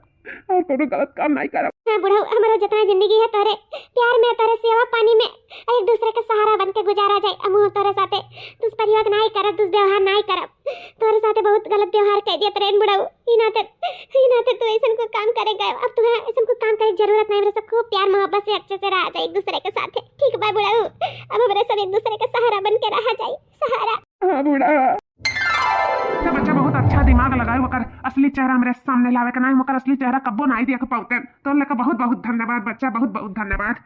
और कोनो गलत काम नहीं करब हाँ बुढ़ऊ हमारा जितना जिंदगी है तारे प्यार में तारे सेवा पानी में एक दूसरे का सहारा बन के गुजारा जाए हम तारे साथे दुष्प्रयोग नहीं करब दुष्व्यवहार नहीं करब तारे साथे बहुत गलत व्यवहार कर दिया ट्रेन बुढ़ऊ ई नाते तू ऐसा को काम करेगा अब तुम्हें ऐसा को काम करे जरूरत नहीं मेरे सब खूब प्यार मोहब्बत से अच्छे से रह जाए एक दूसरे के साथ ठीक बा बुढ़ऊ अब हमारे सब एक दूसरे का सहारा बन के रह जाए सहारा हाँ बूढ़ा बच्चा बहुत अच्छा दिमाग लगाए वकर असली चेहरा मेरे सामने लावे का नहीं वकर असली चेहरा कब्बो नहीं देख पाते तो लेकर बहुत बहुत धन्यवाद बच्चा बहुत धन्यवाद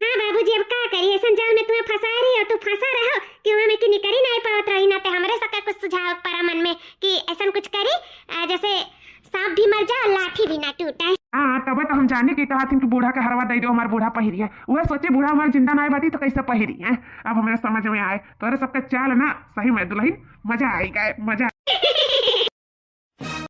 हाँ बाबूजी अब का करी ऐसा जाल में तुम्हें फंसा रही हो तो फंसा रहो क्यों हमें कि निकली नहीं पावत रही ना ते हमरे सका कुछ सुझाव परा मन में कि ऐसा कुछ करी जैसे सांप भी मर जाए लाठी भी ना टूटे हाँ तब तो हम जाने की चाहती कि बूढ़ा के हरवा दे दो हमारे बूढ़ा पहिरी है वह सोचे बूढ़ा हमारे जिंदा ना बाती तो कैसे पहिरी है अब हमारे समझ में आए तो सबका चाल ना सही में दुल्हन मजा आएगा मजा